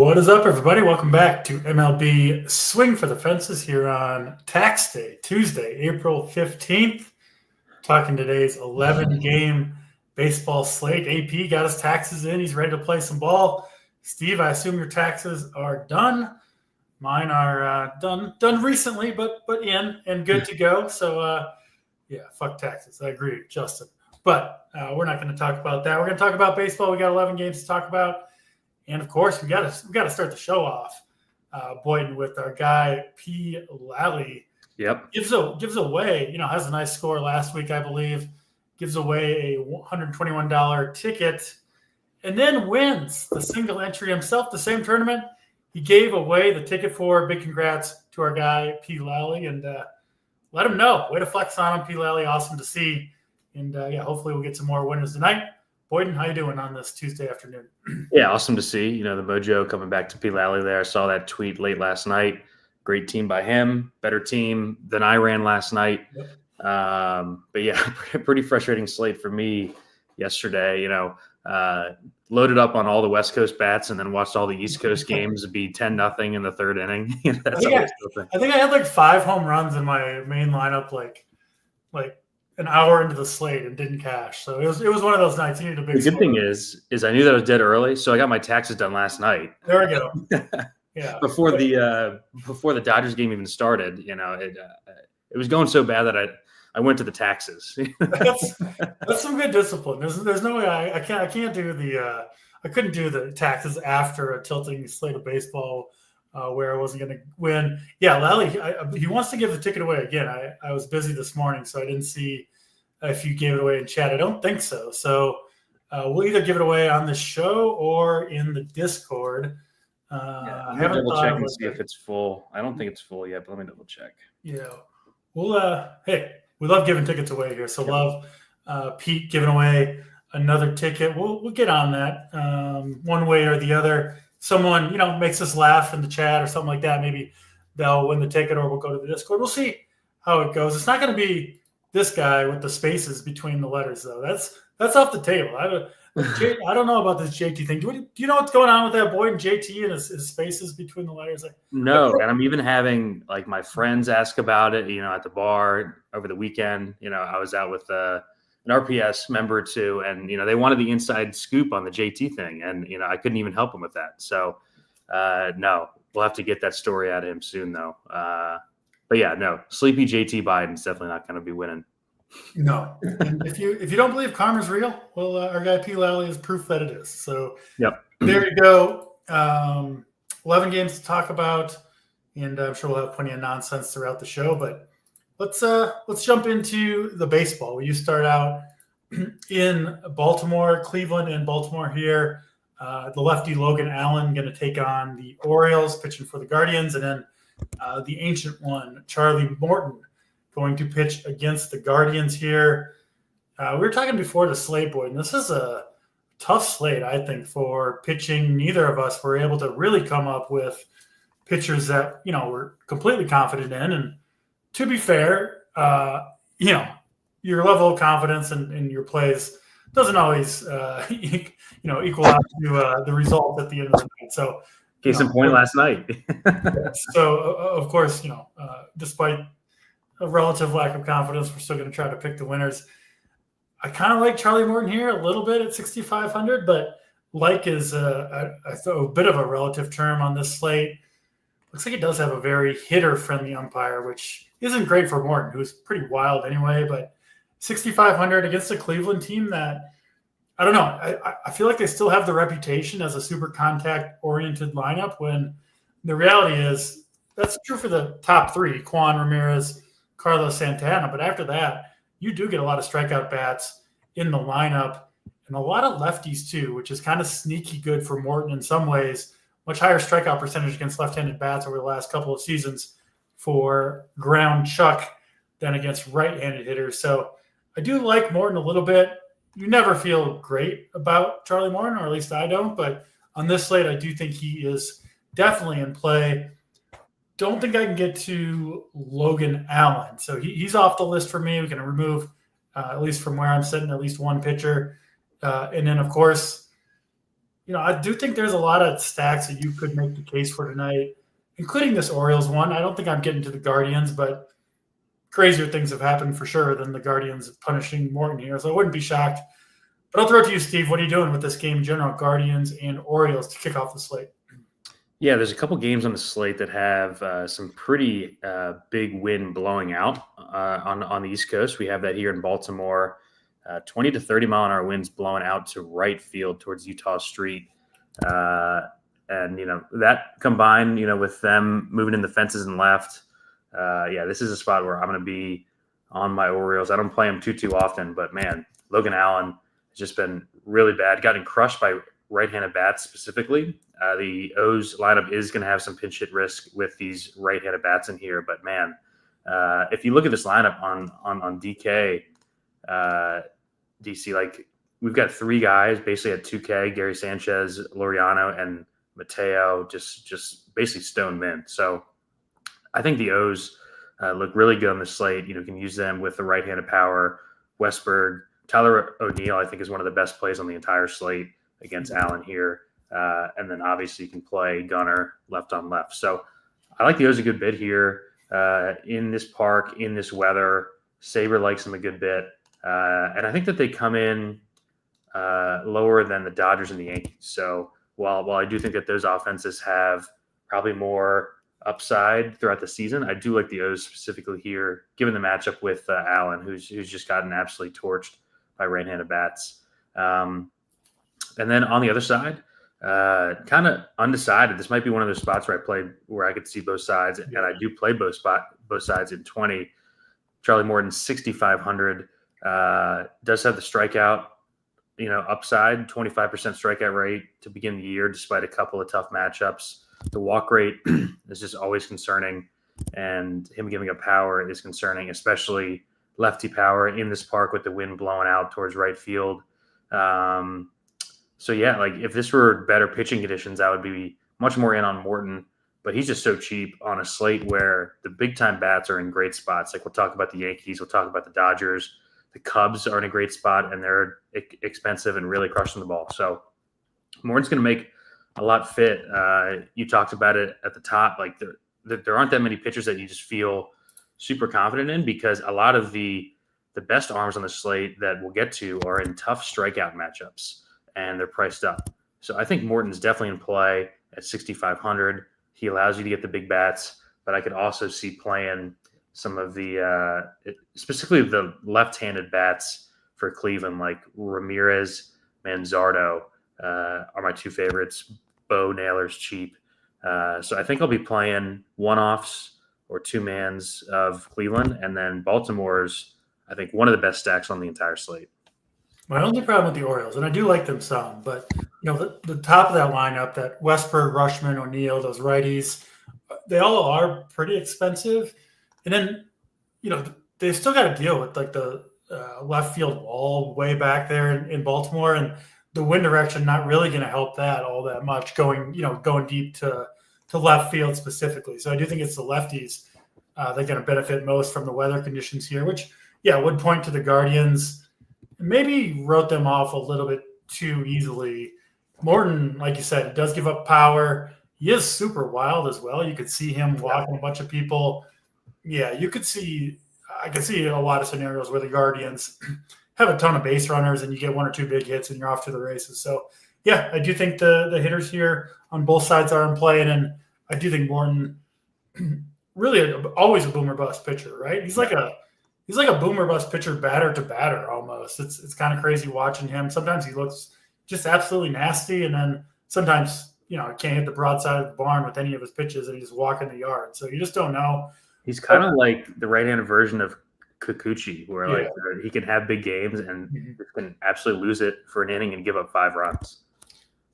What is up, everybody? Welcome back to MLB Swing for the Fences here on Tax Day, Tuesday, April 15th. Talking today's 11-game baseball slate. AP got his taxes in. He's ready to play some ball. Steve, I assume your taxes are done. Mine are done recently, but in and good to go. So, fuck taxes. I agree, Justin. But we're not going to talk about that. We're going to talk about baseball. We got 11 games to talk about. And, of course, we got to start the show off, Boyden, with our guy P. Lally. Yep. Gives away, has a nice score last week, I believe. Gives away a $121 ticket and then wins the single entry himself, the same tournament he gave away the ticket for. Big congrats to our guy P. Lally, and let him know. Way to flex on him, P. Lally. Awesome to see. And, hopefully we'll get some more winners tonight. Boyden, how you doing on this Tuesday afternoon? Yeah, awesome to see. The mojo coming back to P. Lally there. I saw that tweet late last night. Great team by him. Better team than I ran last night. Yep. But yeah, pretty frustrating slate for me yesterday. Loaded up on all the West Coast bats and then watched all the East Coast games be 10-0 in the third inning. I think I had like 5 home runs in my main lineup, like an hour into the slate and didn't cash. So it was one of those nights. You need a big. The good thing is I knew that I was dead early, so I got my taxes done last night. There we go. Yeah. before the Dodgers game even started, it was going so bad that I went to the taxes. that's some good discipline. There's no way I can't do I couldn't do the taxes after a tilting slate of baseball where I wasn't going to win. Yeah, Lally, he wants to give the ticket away again. I was busy this morning, so I didn't see if you gave it away in chat. I don't think so. So we'll either give it away on the show or in the Discord. I haven't double check and see if it's full. I don't think it's full yet, but let me double check. Yeah, we'll. Hey, we love giving tickets away here, so love Pete giving away another ticket. We'll get on that one way or the other. Someone makes us laugh in the chat or something like that. Maybe they'll win the ticket, or we'll go to the Discord. We'll see how it goes. It's not going to be this guy with the spaces between the letters, though. That's off the table. I don't know about this JT thing. Do you know what's going on with that Boyd and JT and his spaces between the letters? No, and I'm even having like my friends ask about it. At the bar over the weekend. I was out with an RPS member or two, and they wanted the inside scoop on the JT thing, and I couldn't even help them with that. So no, we'll have to get that story out of him soon, though. But yeah, no, sleepy JT Biden's definitely not going to be winning. No, and if you don't believe karma's real, well, our guy P. Lally is proof that it is. So yep, there you go. 11 games to talk about, and I'm sure we'll have plenty of nonsense throughout the show. But let's jump into the baseball. You start out in Baltimore, Cleveland, and Baltimore here. The lefty Logan Allen going to take on the Orioles, pitching for the Guardians, and then the ancient one, Charlie Morton, going to pitch against the Guardians here. We were talking before the slate, Boyd, and this is a tough slate, I think, for pitching. Neither of us were able to really come up with pitchers that, we're completely confident in. And to be fair, your level of confidence in your plays doesn't always, equal out to the result at the end of the night. So, case in point last night. So, of course, despite a relative lack of confidence, we're still going to try to pick the winners. I kind of like Charlie Morton here a little bit at 6,500, but like is a bit of a relative term on this slate. Looks like he does have a very hitter-friendly umpire, which isn't great for Morton, who's pretty wild anyway. But 6,500 against a Cleveland team that, I don't know, I feel like they still have the reputation as a super contact-oriented lineup, when the reality is that's true for the top 3, Juan Ramirez, Carlos Santana. But after that, you do get a lot of strikeout bats in the lineup and a lot of lefties too, which is kind of sneaky good for Morton in some ways. Much higher strikeout percentage against left-handed bats over the last couple of seasons for ground chuck than against right-handed hitters. So I do like Morton a little bit. You never feel great about Charlie Morton, or at least I don't. But on this slate, I do think he is definitely in play. Don't think I can get to Logan Allen. So he's off the list for me. We can remove, at least from where I'm sitting, at least one pitcher. And then, of course, I do think there's a lot of stacks that you could make the case for tonight, including this Orioles one. I don't think I'm getting to the Guardians, but crazier things have happened for sure than the Guardians punishing Morton here. So I wouldn't be shocked. But I'll throw it to you, Steve. What are you doing with this game in general, Guardians and Orioles, to kick off the slate? Yeah, there's a couple games on the slate that have some pretty big wind blowing out on the East Coast. We have that here in Baltimore. 20 to 30 mile an hour winds blowing out to right field towards Utah Street. And, that combined, with them moving in the fences and left, this is a spot where I'm going to be on my Orioles. I don't play them too often, but, man, Logan Allen has just been really bad, gotten crushed by right-handed bats specifically. The O's lineup is going to have some pinch hit risk with these right-handed bats in here. But, man, if you look at this lineup on DK, DC, like we've got three guys basically at 2K, Gary Sanchez, Laureano, and Mateo, just basically stone mint. So I think the O's look really good on the slate. You can use them with the right-handed power. Westberg, Tyler O'Neill, I think, is one of the best plays on the entire slate against Allen here. And then obviously you can play Gunnar left on left. So I like the O's a good bit here in this park, in this weather. Saber likes them a good bit. And I think that they come in lower than the Dodgers and the Yankees. So while I do think that those offenses have probably more upside throughout the season, I do like the O's specifically here, given the matchup with Allen, who's just gotten absolutely torched by right-handed bats. And then on the other side, kind of undecided. This might be one of those spots where I could see both sides, and I do play both sides in 20. Charlie Morton, 6,500. Does have the strikeout, upside, 25% strikeout rate to begin the year, despite a couple of tough matchups. The walk rate is just always concerning, and him giving up power is concerning, especially lefty power in this park with the wind blowing out towards right field. So yeah, like if this were better pitching conditions, I would be much more in on Morton, but he's just so cheap on a slate where the big time bats are in great spots. Like we'll talk about the Yankees, we'll talk about the Dodgers. The Cubs are in a great spot, and they're expensive and really crushing the ball. So Morton's going to make a lot fit. You talked about it at the top. Like there aren't that many pitchers that you just feel super confident in, because a lot of the best arms on the slate that we'll get to are in tough strikeout matchups, and they're priced up. So I think Morton's definitely in play at 6,500. He allows you to get the big bats, but I could also see playing some of the specifically the left-handed bats for Cleveland, like Ramirez, Manzardo are my two favorites. Bo Naylor's cheap. So I think I'll be playing one-offs or two-mans of Cleveland, and then Baltimore's, I think, one of the best stacks on the entire slate. My only problem with the Orioles, and I do like them some, but the top of that lineup, that Westberg, Rushman, O'Neill, those righties, they all are pretty expensive. And then, they've still got to deal with like the left field wall way back there in Baltimore, and the wind direction not really going to help that all that much going deep to left field specifically. So I do think it's the lefties that are going to benefit most from the weather conditions here, which, would point to the Guardians. Maybe wrote them off a little bit too easily. Morton, like you said, does give up power. He is super wild as well. You could see him walking a bunch of people. Yeah, I could see a lot of scenarios where the Guardians have a ton of base runners and you get one or two big hits and you're off to the races. So, I do think the hitters here on both sides are in play. And I do think Morton, really always a boomer bust pitcher, right? He's like a boomer bust pitcher, batter to batter almost. It's kind of crazy watching him. Sometimes he looks just absolutely nasty, and then sometimes, can't hit the broadside of the barn with any of his pitches and he's walking the yard. So you just don't know. He's kind of like the right-handed version of Kikuchi, where he can have big games and can absolutely lose it for an inning and give up 5 runs.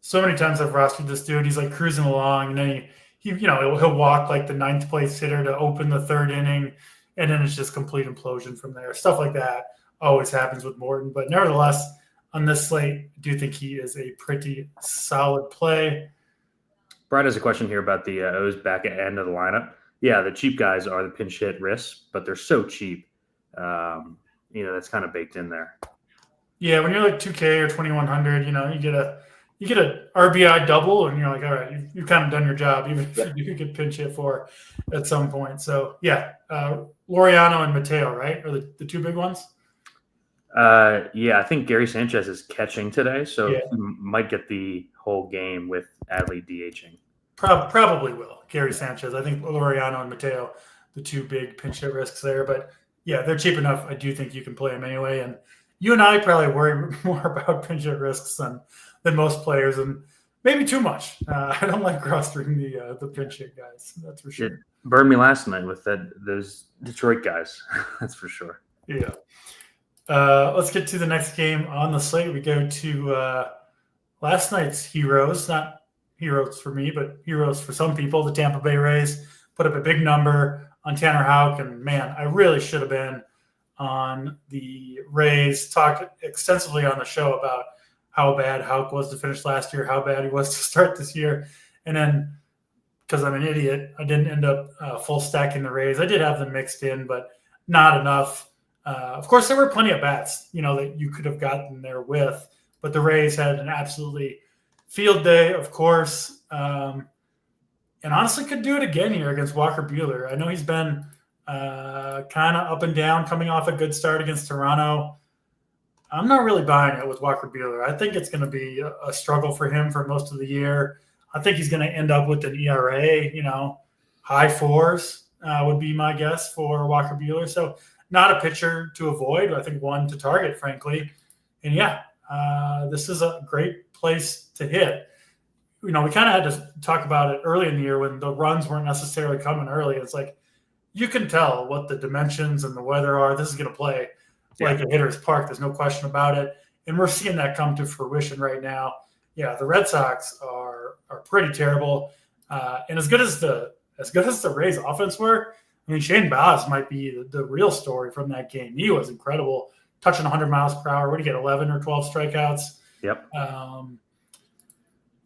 So many times I've rostered this dude. He's like cruising along, and then he'll walk like the 9th place hitter to open the 3rd inning, and then it's just complete implosion from there. Stuff like that always happens with Morton. But nevertheless, on this slate, I do think he is a pretty solid play. Brad has a question here about the O's back at end of the lineup. Yeah, the cheap guys are the pinch hit risks, but they're so cheap. That's kind of baked in there. Yeah, when you're like 2K or 2,100, you get a you get an RBI double, and you're like, all right, you've kind of done your job, even if you get pinch hit for at some point. So yeah, Laureano and Mateo, right, are the two big ones. Yeah, I think Gary Sanchez is catching today, so Yeah. he might get the whole game with Adley DHing. Probably will. Gary Sanchez. I think Laureano and Mateo, the two big pinch hit risks there. But yeah, they're cheap enough. I do think you can play them anyway. And you and I probably worry more about pinch hit risks than most players, and maybe too much. I don't like rostering the pinch hit guys. That's for sure. It burned me last night with those Detroit guys. That's for sure. Yeah. Let's get to the next game on the slate. We go to last night's heroes, not heroes for me, but heroes for some people. The Tampa Bay Rays put up a big number on Tanner Houck, and man, I really should have been on the Rays. Talked extensively on the show about how bad Houck was to finish last year, how bad he was to start this year, and then because I'm an idiot, I didn't end up full stacking the Rays. I did have them mixed in, but not enough. Of course, there were plenty of bats, that you could have gotten there with, but the Rays had an absolutely field day, of course, and honestly could do it again here against Walker Buehler. I know he's been kind of up and down coming off a good start against Toronto. I'm not really buying it with Walker Buehler. I think it's going to be a struggle for him for most of the year. I think he's going to end up with an ERA, high fours would be my guess for Walker Buehler. So not a pitcher to avoid. I think one to target, frankly. And yeah, this is a great place to hit. We kind of had to talk about it early in the year when the runs weren't necessarily coming early. It's like you can tell what the dimensions and the weather are. This is going to play like a hitter's park. There's no question about it. And we're seeing that come to fruition right now. Yeah, the Red Sox are pretty terrible. And as good as the Rays offense were, I mean, Shane Baz might be the real story from that game. He was incredible, touching 100 miles per hour. What do you get, 11 or 12 strikeouts? Yep.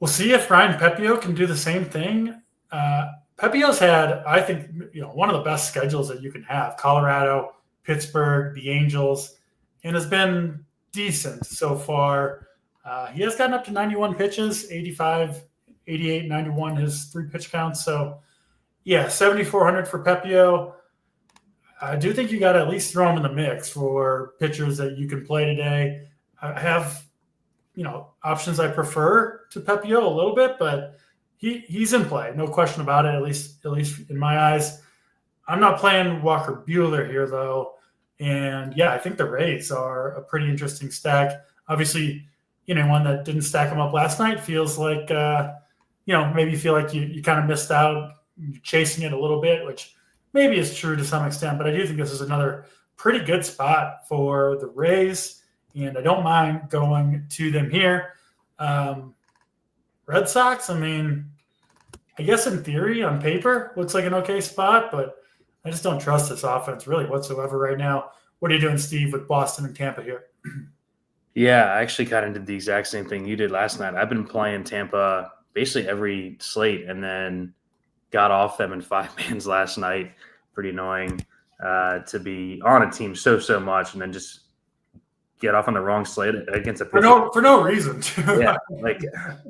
We'll see if Ryan Pepiot can do the same thing. Pepiot's had, I think, one of the best schedules that you can have. Colorado, Pittsburgh, the Angels, and has been decent so far. He has gotten up to 91 pitches, 85, 88, 91, his 3 pitch counts. So, yeah, 7,400 for Pepiot. I do think you got to at least throw him in the mix for pitchers that you can play today. I have, options I prefer to Pepiot a little bit, but he's in play, no question about it. At least in my eyes. I'm not playing Walker Buehler here though, and yeah, I think the Rays are a pretty interesting stack. Obviously, one that didn't stack them up last night feels like maybe you feel like you kind of missed out chasing it a little bit, which maybe is true to some extent, but I do think this is another pretty good spot for the Rays, and I don't mind going to them here. Red Sox, I mean, I guess in theory, on paper, looks like an okay spot, but I just don't trust this offense really whatsoever right now. What are you doing, Steve, with Boston and Tampa here? Yeah, I actually kind of did the exact same thing you did last night. I've been playing Tampa basically every slate and then got off them in 5 mans last night. Pretty annoying to be on a team so much and then just get off on the wrong slate against a pitcher. For no reason. Yeah, like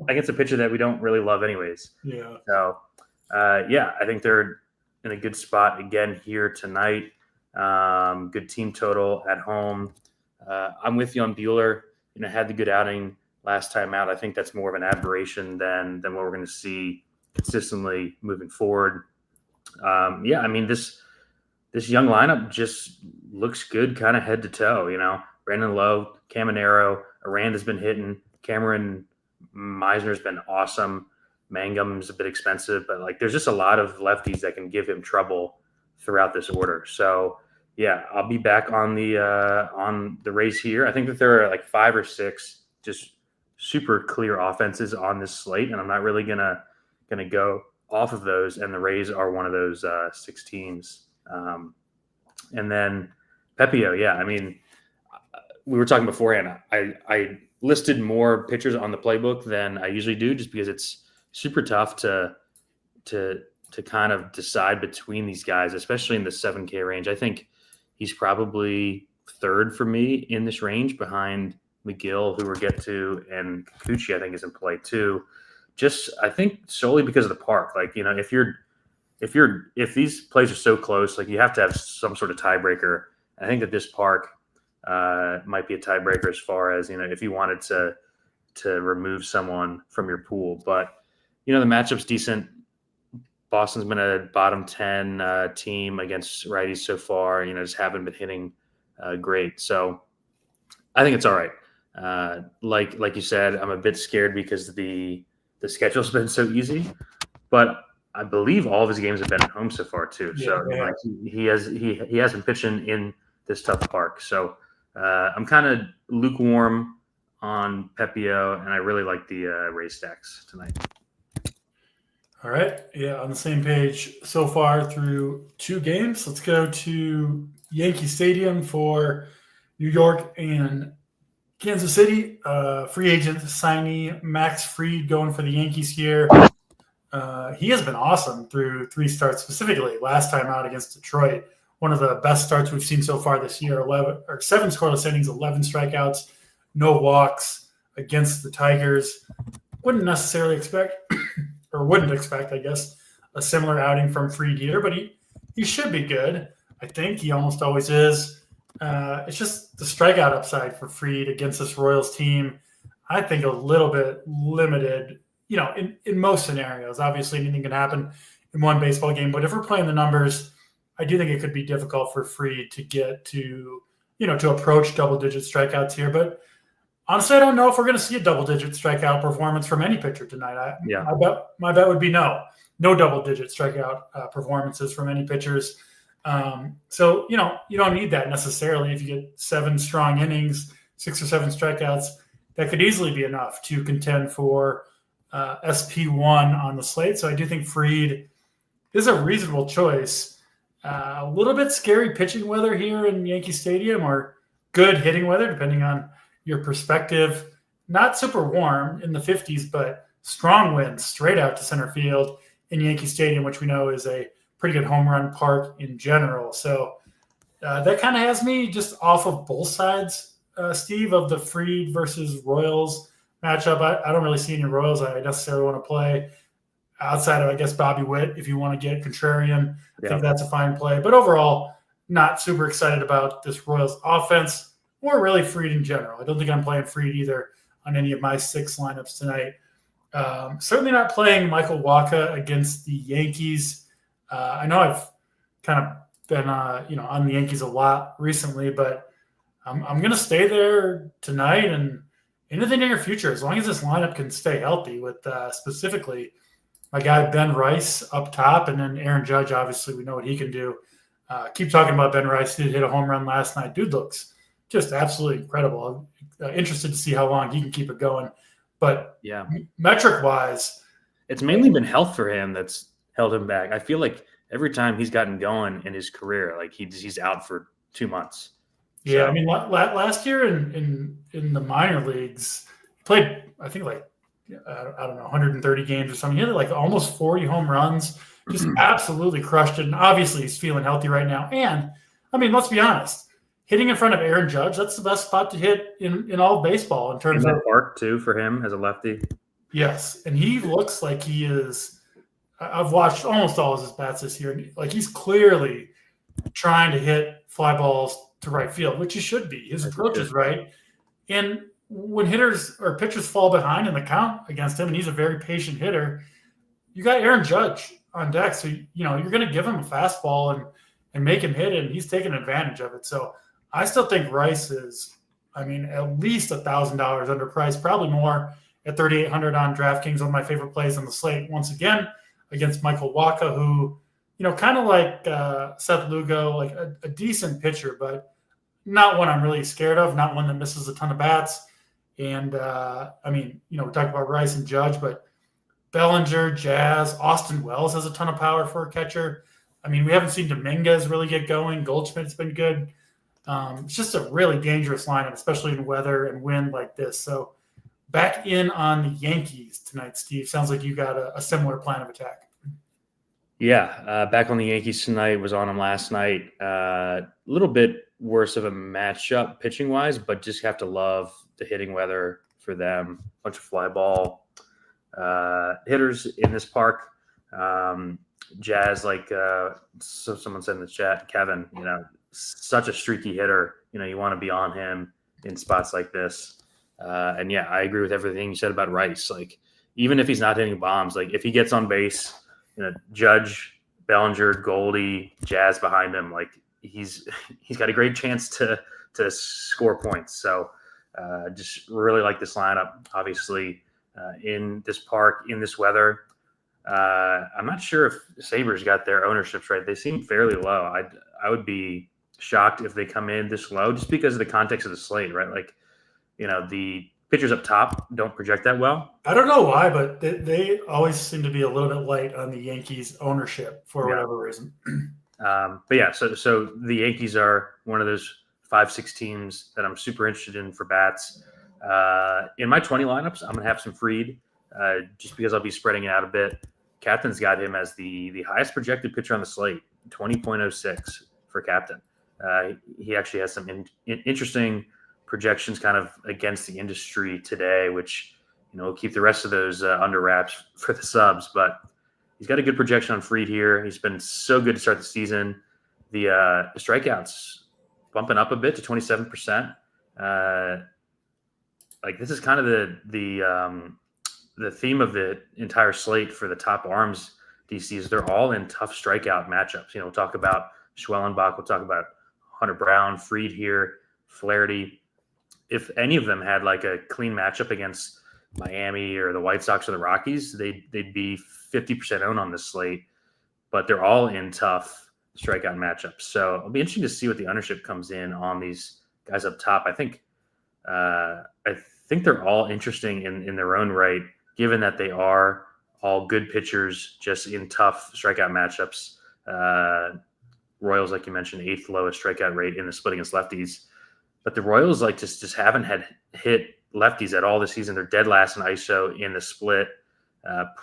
against a pitcher that we don't really love anyways. Yeah. So, I think they're in a good spot again here tonight. Good team total at home. I'm with you on Buehler. Had the good outing last time out. I think that's more of an aberration than what we're going to see consistently moving forward. I mean, this young lineup just looks good kind of head to toe, Brandon Lowe, Caminero, Aranda's been hitting. Cameron Meisner's been awesome. Mangum's a bit expensive, but there's just a lot of lefties that can give him trouble throughout this order. So yeah, I'll be back on the Rays here. I think that there are 5 or 6 just super clear offenses on this slate, and I'm not really gonna go off of those. And the Rays are one of those 6 teams. And then Pepiot, yeah, I mean, we were talking beforehand. I listed more pitchers on the playbook than I usually do, just because it's super tough to kind of decide between these guys, especially in the 7K range. I think he's probably third for me in this range behind McGill, who we'll get to, and Kikuchi, I think, is in play too. Just, I think, solely because of the park. Like, if these plays are so close, like, you have to have some sort of tiebreaker. I think that this park might be a tiebreaker as far as, if you wanted to remove someone from your pool. But, the matchup's decent. Boston's been a bottom 10 team against righties so far, just haven't been hitting great. So I think it's all right. Like you said, I'm a bit scared because the schedule's been so easy, but I believe all of his games have been at home so far too. Yeah, so like he has been pitching in this tough park. So I'm kind of lukewarm on Pepio, and I really like the Rays stacks tonight. All right. Yeah, on the same page so far through 2 games. Let's go to Yankee Stadium for New York and Kansas City. Free agent signee Max Fried going for the Yankees here. He has been awesome through 3 starts, specifically last time out against Detroit. One of the best starts we've seen so far this year. 7 scoreless innings, 11 strikeouts, no walks against the Tigers. Wouldn't expect, I guess, a similar outing from Fried here, but he should be good. I think he almost always is. It's just the strikeout upside for Fried against this Royals team, I think, a little bit limited, in most scenarios. Obviously, anything can happen in one baseball game, but if we're playing the numbers, I do think it could be difficult for Fried to get to approach double-digit strikeouts here. But honestly, I don't know if we're going to see a double-digit strikeout performance from any pitcher tonight. My bet would be no double-digit strikeout performances from any pitchers. So, you don't need that necessarily. If you get 7 strong innings, 6 or 7 strikeouts, that could easily be enough to contend for SP1 on the slate. So I do think Fried is a reasonable choice. A little bit scary pitching weather here in Yankee Stadium, or good hitting weather, depending on your perspective. Not super warm in the 50s, but strong winds straight out to center field in Yankee Stadium, which we know is a pretty good home run park in general. So that kind of has me just off of both sides, Steve, of the Fried versus Royals matchup. I don't really see any Royals I necessarily want to play outside of, I guess, Bobby Witt. If you want to get contrarian, I think that's a fine play. But overall, not super excited about this Royals offense or really Fried in general. I don't think I'm playing Fried either on any of my 6 lineups tonight. Certainly not playing Michael Wacha against the Yankees. I know I've kind of been on the Yankees a lot recently, but I'm going to stay there tonight and into the near future, as long as this lineup can stay healthy, with specifically my guy Ben Rice up top, and then Aaron Judge. Obviously, we know what he can do. Keep talking about Ben Rice. He did hit a home run last night. Dude looks just absolutely incredible. I'm interested to see how long he can keep it going. But metric-wise, it's mainly been health for him that's held him back. I feel like every time he's gotten going in his career, like he's out for 2 months. Yeah, so. I mean, last year in the minor leagues, he played, I think, I don't know, 130 games or something. He had like almost 40 home runs, just absolutely crushed it. And obviously he's feeling healthy right now. And, I mean, let's be honest, hitting in front of Aaron Judge, that's the best spot to hit in all of baseball in terms of park too for him as a lefty. Yes, and he looks like he is. I've watched almost all of his bats this year. Like, he's clearly trying to hit fly balls to right field, which he should be. His approach is right. And when hitters or pitchers fall behind in the count against him, and he's a very patient hitter, you got Aaron Judge on deck. So, you're going to give him a fastball and make him hit it, and he's taking advantage of it. So I still think Rice is, at least $1,000 underpriced, probably more at $3,800 on DraftKings. One of my favorite plays on the slate, once again, against Michael Wacha, who, kind of like Seth Lugo, like a decent pitcher, but not one I'm really scared of, not one that misses a ton of bats. And, we talked about Rice and Judge, but Bellinger, Jazz, Austin Wells has a ton of power for a catcher. We haven't seen Dominguez really get going. Goldschmidt's been good. It's just a really dangerous lineup, especially in weather and wind like this. So back in on the Yankees tonight, Steve. Sounds like you got a similar plan of attack. Yeah, back on the Yankees tonight. Was on them last night. A little bit worse of a matchup pitching-wise, but just have to love hitting weather for them. A bunch of fly ball hitters in this park. Jazz, so someone said in the chat, Kevin, such a streaky hitter. You want to be on him in spots like this. And yeah, I agree with everything you said about Rice. Like, even if he's not hitting bombs, like if he gets on base, Judge, Bellinger, Goldie, Jazz behind him, like he's got a great chance to score points. So just really like this lineup. Obviously, in this park, in this weather. I'm not sure if Sabres got their ownerships right. They seem fairly low. I would be shocked if they come in this low, just because of the context of the slate, right? Like, the pitchers up top don't project that well. I don't know why, but they always seem to be a little bit light on the Yankees ownership for whatever reason. But yeah, so the Yankees are one of those 5-6 teams that I'm super interested in for bats. In my 20 lineups, I'm going to have some Fried, just because I'll be spreading it out a bit. Captain's got him as the highest projected pitcher on the slate, 20.06 for Captain. He actually has some interesting projections kind of against the industry today, which, will keep the rest of those under wraps for the subs. But he's got a good projection on Fried here. He's been so good to start the season. The strikeouts bumping up a bit to 27%. This is kind of the theme of the entire slate for the top arms DCs. They're all in tough strikeout matchups. We'll talk about Schwellenbach. We'll talk about Hunter Brown, Fried here, Flaherty. If any of them had like a clean matchup against Miami or the White Sox or the Rockies, they'd be 50% owned on this slate, but they're all in tough strikeout matchups. So it'll be interesting to see what the ownership comes in on these guys up top. I think they're all interesting in their own right, given that they are all good pitchers just in tough strikeout matchups. Royals, like you mentioned, 8th lowest strikeout rate in the split against lefties. But the Royals just haven't had hit lefties at all this season. They're dead last in ISO in the split.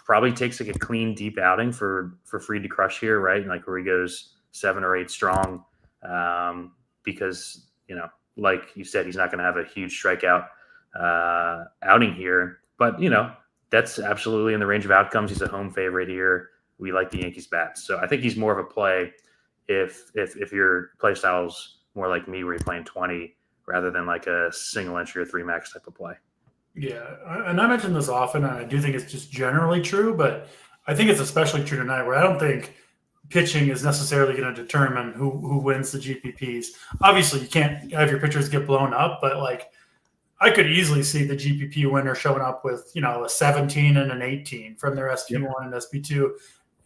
Probably takes like a clean, deep outing for Fried to crush here, right? Like where he goes 7 or 8 strong, because, like you said, he's not going to have a huge strikeout outing here. But, that's absolutely in the range of outcomes. He's a home favorite here. We like the Yankees bats. So I think he's more of a play if your play style's more like me, where you're playing 20 rather than like a single entry or 3 max type of play. Yeah, and I mention this often, and I do think it's just generally true, but I think it's especially true tonight, where I don't think pitching is necessarily going to determine who wins the GPPs. Obviously, you can't have your pitchers get blown up, but like I could easily see the GPP winner showing up with, a 17 and an 18 from their SP1 and SP2,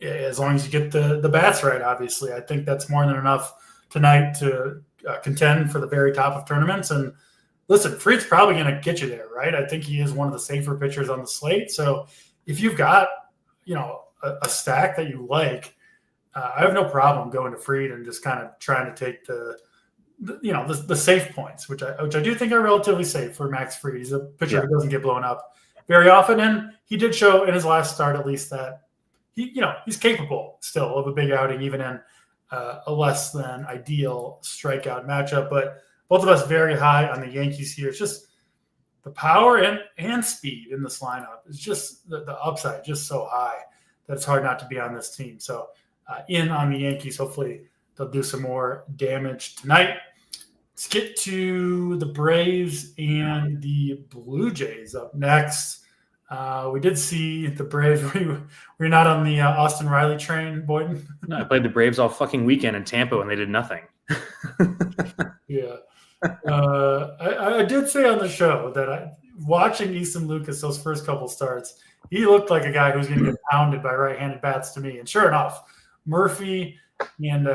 as long as you get the bats right. Obviously, I think that's more than enough tonight to contend for the very top of tournaments. And listen, Fried's probably going to get you there, right? I think he is one of the safer pitchers on the slate. So if you've got, a stack that you like, I have no problem going to Fried and just kind of trying to take the safe points, which I do think are relatively safe for Max Fried. He's a pitcher who doesn't get blown up very often. And he did show in his last start, at least, that he's capable still of a big outing, even in a less than ideal strikeout matchup. But both of us very high on the Yankees here. It's just the power and speed in this lineup is just the upside just so high that it's hard not to be on this team. So in on the Yankees, hopefully they'll do some more damage tonight. Let's get to the Braves and the Blue Jays up next. We did see the Braves. We're not on the Austin Riley train, Boyden. No, I played the Braves all fucking weekend in Tampa and they did nothing. Yeah. I did say on the show that watching Easton Lucas those first couple starts, he looked like a guy who's going to get pounded by right-handed bats to me. And sure enough, Murphy and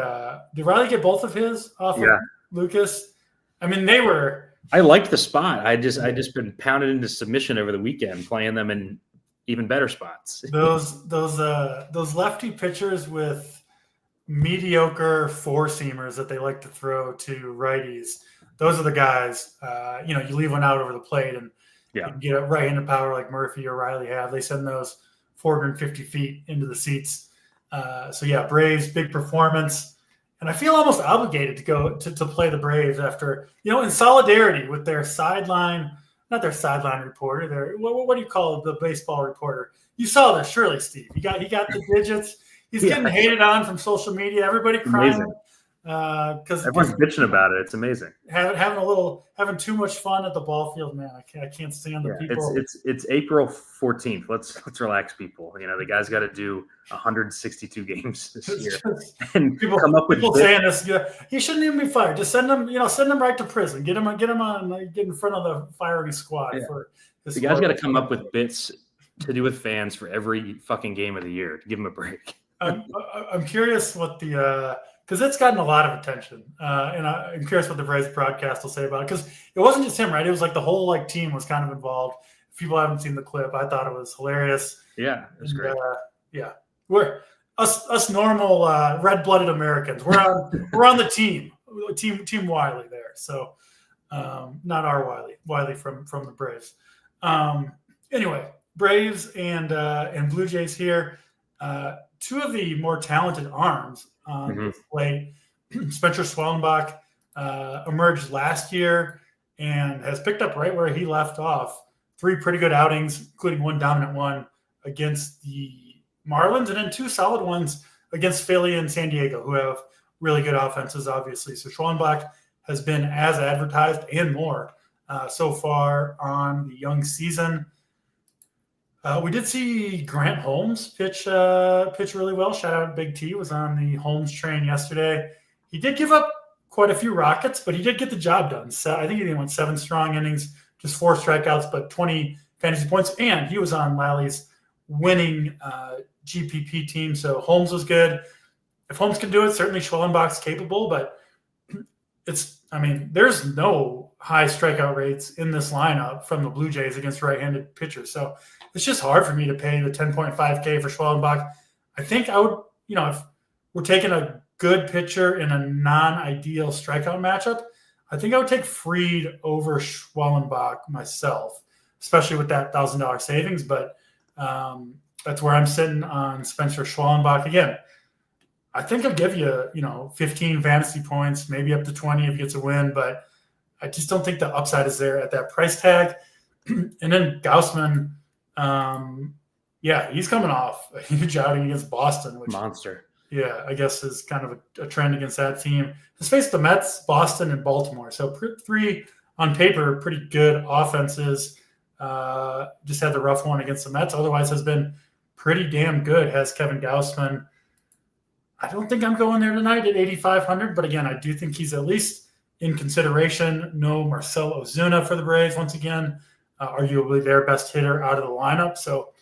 did Riley get both of his off of Lucas? I mean, they were. I liked the spot. I just been pounded into submission over the weekend, playing them in even better spots. Those lefty pitchers with mediocre four-seamers that they like to throw to righties. Those are the guys. You leave one out over the plate and you can get a right-handed power like Murphy or Riley have. They send those 450 feet into the seats. Braves, big performance. And I feel almost obligated to go to play the Braves after, in solidarity with their sideline not their sideline reporter. Their what do you call it? The baseball reporter. You saw this, surely, Steve. He got the digits. He's getting hated on from social media. Everybody crying because everyone's bitching about it. It's amazing. Having too much fun at the ball field, man. I can't stand the people. It's April 14th. Let's relax, people. The guy's got to do 162 games this year, and people come up with people saying this. Yeah, he shouldn't even be fired. Just send him right to prison. Get him on. Get in front of the firing squad for this. The guy's got to come up with bits to do with fans for every fucking game of the year to give him a break. I'm curious what the because it's gotten a lot of attention, and I'm curious what the Braves broadcast will say about it, because it wasn't just him, right? It was like the whole team was kind of involved. If people haven't seen the clip, I thought it was hilarious. Yeah, it was great. We're us normal red-blooded Americans. We're on the team Wiley there. So not our Wiley from the Braves. Anyway, Braves and Blue Jays here. Two of the more talented arms on this slate. Spencer Schwellenbach emerged last year and has picked up right where he left off. 3 pretty good outings, including one dominant one against the Marlins, and then 2 solid ones against Philly and San Diego, who have really good offenses, obviously. So Schwellenbach has been as advertised and more so far on the young season. We did see Grant Holmes pitch really well. Shout out Big T, was on the Holmes train yesterday. He did give up quite a few rockets, but he did get the job done. So I think he went 7 strong innings, just 4 strikeouts, but 20 fantasy points. And he was on Lally's winning GPP team. So Holmes was good. If Holmes can do it, certainly Schwellenbach's capable, but there's no high strikeout rates in this lineup from the Blue Jays against right-handed pitchers. So it's just hard for me to pay the 10.5K for Schwellenbach. I think I would, if we're taking a good pitcher in a non-ideal strikeout matchup, I think I would take Fried over Schwellenbach myself, especially with that $1,000 savings. But that's where I'm sitting on Spencer Schwellenbach. Again, I think I'll give you, 15 fantasy points, maybe up to 20 if he gets a win, but I just don't think the upside is there at that price tag. And then Gausman, he's coming off a huge outing against Boston, which monster. Yeah, I guess is kind of a trend against that team. Has faced the Mets, Boston, and Baltimore. So 3 on paper, pretty good offenses. Just had the rough one against the Mets. Otherwise has been pretty damn good, has Kevin Gausman. I don't think I'm going there tonight at 8,500, but again, I do think he's at least in consideration. No Marcell Ozuna for the Braves once again, arguably their best hitter out of the lineup. So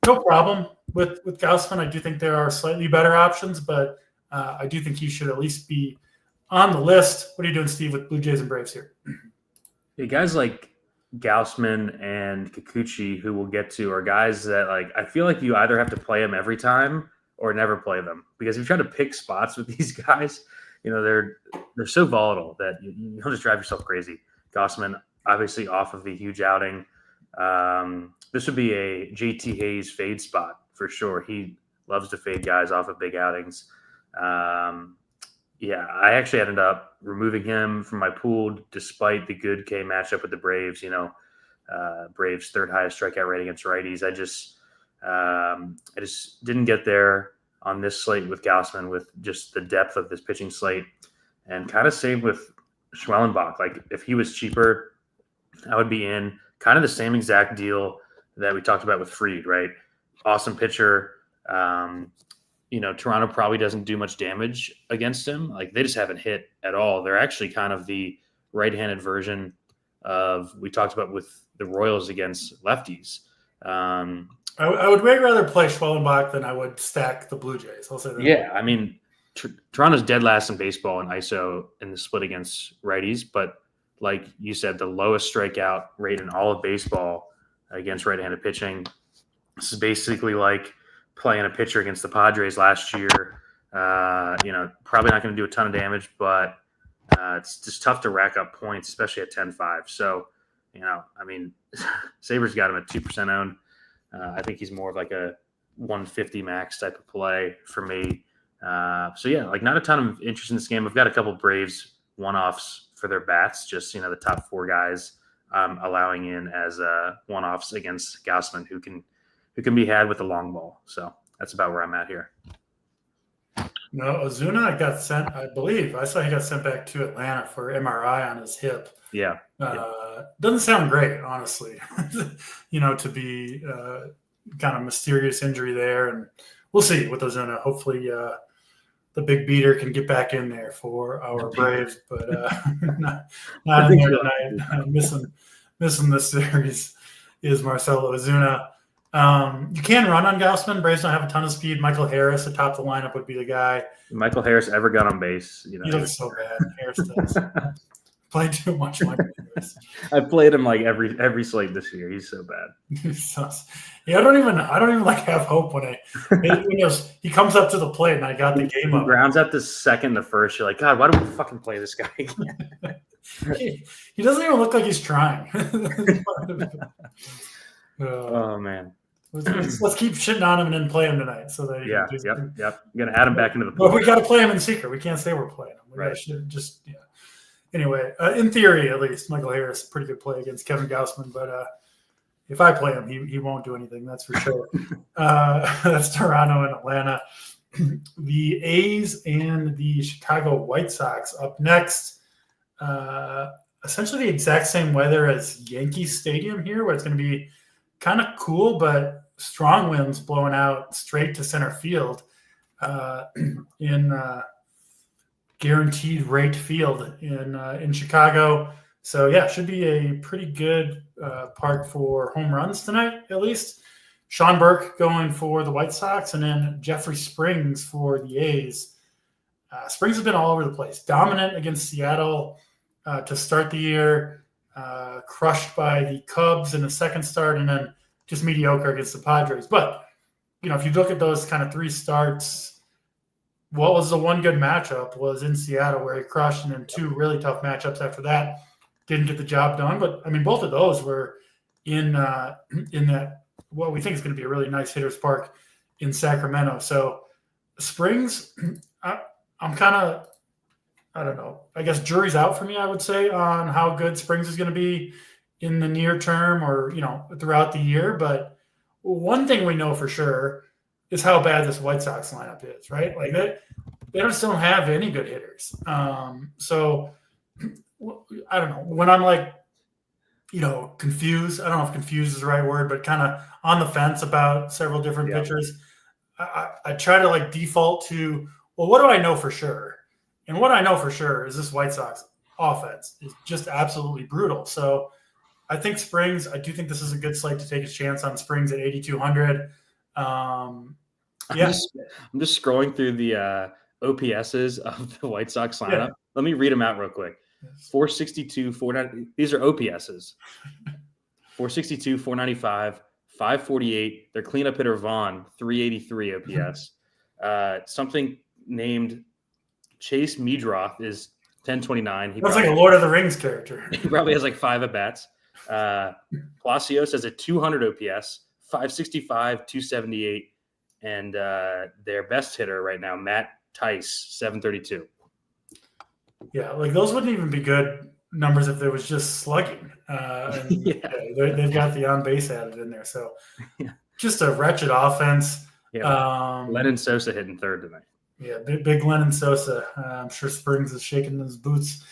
no problem with Gausman. I do think there are slightly better options, but I do think he should at least be on the list. What are you doing, Steve, with Blue Jays and Braves here? Yeah, guys like Gausman and Kikuchi, who we'll get to, are guys that I feel like you either have to play them every time or never play them, because if you try to pick spots with these guys, they're so volatile that you'll just drive yourself crazy. Gausman, obviously off of a huge outing. This would be a JT Hayes fade spot for sure. He loves to fade guys off of big outings. I actually ended up removing him from my pool despite the good K matchup with the Braves. Braves' 3rd highest strikeout rate against righties. I just didn't get there on this slate with Gausman, with just the depth of this pitching slate, and kind of same with Schwellenbach. If he was cheaper, I would be in. Kind of the same exact deal that we talked about with Fried, right? Awesome pitcher. Toronto probably doesn't do much damage against him. They just haven't hit at all. They're actually kind of the right-handed version of we talked about with the Royals against lefties. I would way rather play Schwellenbach than I would stack the Blue Jays. I'll say that. Yeah, Toronto's dead last in baseball in ISO in the split against righties, but like you said, the lowest strikeout rate in all of baseball against right-handed pitching. This is basically like playing a pitcher against the Padres last year. Probably not going to do a ton of damage, but it's just tough to rack up points, especially at 10-5. So, Sabres got him at 2% owned. I think he's more of a 150 max type of play for me. Not a ton of interest in this game. I've got a couple Braves one-offs for their bats, just, the top 4 guys allowing in as one-offs against Gausman, who can be had with the long ball. So that's about where I'm at here. No, Ozuna got sent, I believe. I saw he got sent back to Atlanta for MRI on his hip. Yeah. Doesn't sound great, honestly, to be kind of mysterious injury there. And we'll see with Ozuna. Hopefully the big beater can get back in there for our Braves, but not in there tonight. Missing this series is Marcelo Ozuna. You can run on Gausman. Braves don't have a ton of speed. Michael Harris atop the lineup would be the guy. Michael Harris ever got on base? He looks so bad. Harris does. Played too much Michael Harris. I played him like every slate this year. He's so bad. Yeah, I don't even have hope when he comes up to the plate and I got the game up. Grounds at the second, the first. You're like, God, why do we fucking play this guy again? He doesn't even look like he's trying. Oh man. Let's keep shitting on him and then play him tonight. So that yep. You're gonna add him back into the pool. But we got to play him in secret. We can't say we're playing him. Right. Anyway, in theory, at least, Michael Harris pretty good play against Kevin Gausman. But if I play him, he won't do anything. That's for sure. That's Toronto and Atlanta. The A's and the Chicago White Sox up next. Essentially the exact same weather as Yankee Stadium here, where it's going to be kind of cool, but strong winds blowing out straight to center field in guaranteed rate field in Chicago. So yeah, should be a pretty good park for home runs tonight, at least. Sean Burke going for the White Sox, and then Jeffrey Springs for the A's. Springs has been all over the place. Dominant against Seattle to start the year, crushed by the Cubs in the second start, and then just mediocre against the Padres. But, if you look at those kind of three starts, what was the one good matchup was in Seattle where he crushed, and then two really tough matchups after that. Didn't get the job done. But, both of those were in that what we think is going to be a really nice hitter's park in Sacramento. So Springs, I'm kind of, I don't know, I guess jury's out for me, I would say, on how good Springs is going to be in the near term or, throughout the year. But one thing we know for sure is how bad this White Sox lineup is, right? Like they just don't have any good hitters. So I don't know. When I'm like, confused, I don't know if confused is the right word, but kind of on the fence about several different pitchers, I try to default to, well, what do I know for sure? And what I know for sure is this White Sox offense is just absolutely brutal. So I think Springs, I do think this is a good slate to take a chance on Springs at 8,200. I'm just scrolling through the OPSs of the White Sox lineup. Yeah. Let me read them out real quick. 462, 490. These are OPSs. 462, 495, 548. Their cleanup hitter Vaughn, 383 OPS. Something named Chase Meadroth is 1029. That's like a Lord of the Rings character. He probably has 5 at-bats. Palacios has a 200 OPS, 565, 278. And their best hitter right now, Matt Tice, 732. Yeah, those wouldn't even be good numbers if there was just slugging. They've got the on-base added in there. So just a wretched offense. Yeah, Lennon Sosa hitting third tonight. Yeah, big Lennon Sosa. I'm sure Springs is shaking his boots.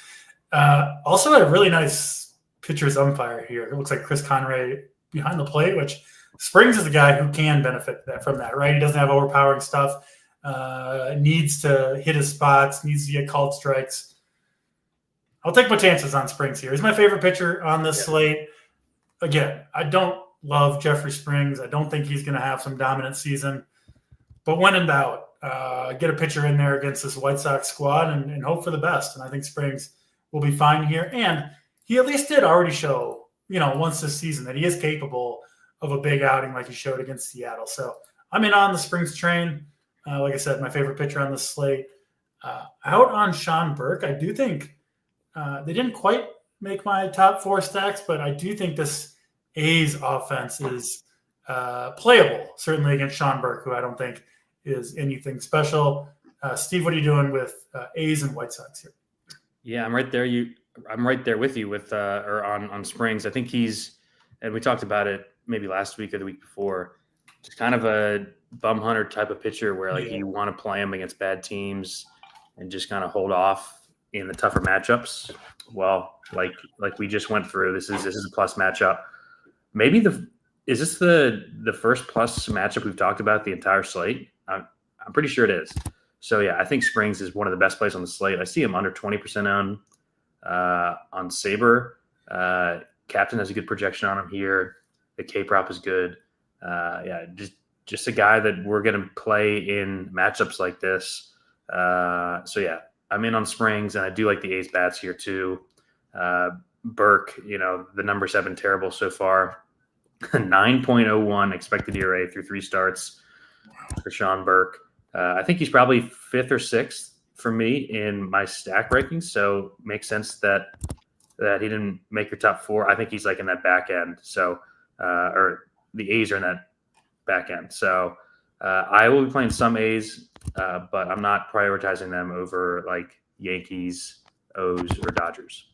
Also a really nice pitcher's umpire here. It looks like Chris Conray behind the plate, which Springs is the guy who can benefit from that, right? He doesn't have overpowering stuff. Needs to hit his spots, needs to get called strikes. I'll take my chances on Springs here. He's my favorite pitcher on this slate. Again, I don't love Jeffrey Springs. I don't think he's going to have some dominant season. But when in doubt, get a pitcher in there against this White Sox squad and hope for the best. And I think Springs will be fine here. And he at least did already show, once this season that he is capable of a big outing like he showed against Seattle. So I'm in on the Springs train. Like I said, my favorite pitcher on this slate. Out on Sean Burke, I do think they didn't quite make my top 4 stacks, but I do think this A's offense is playable, certainly against Sean Burke, who I don't think is anything special. Steve, what are you doing with A's and White Sox here? Yeah, I'm right there I'm right there with you with or on Springs. I think he's, and we talked about it maybe last week or the week before, just kind of a bum hunter type of pitcher where like you want to play him against bad teams and just kind of hold off in the tougher matchups. Well, like we just went through, this is a plus matchup. Maybe is this the first plus matchup we've talked about the entire slate? I'm pretty sure it is. So yeah, I think Springs is one of the best plays on the slate. I see him under 20% on Saber. Captain has a good projection on him here. The K prop is good. Yeah, just a guy that we're going to play in matchups like this. So yeah, I'm in on Springs, and I do like the A's bats here too. Burke, the numbers have been terrible so far. 9.01 expected ERA through 3 starts for Sean Burke. I think he's probably 5th or 6th for me in my stack rankings. So makes sense that he didn't make your top 4. I think he's like in that back end. So, or the A's are in that back end. So I will be playing some A's, but I'm not prioritizing them over like Yankees, O's, or Dodgers.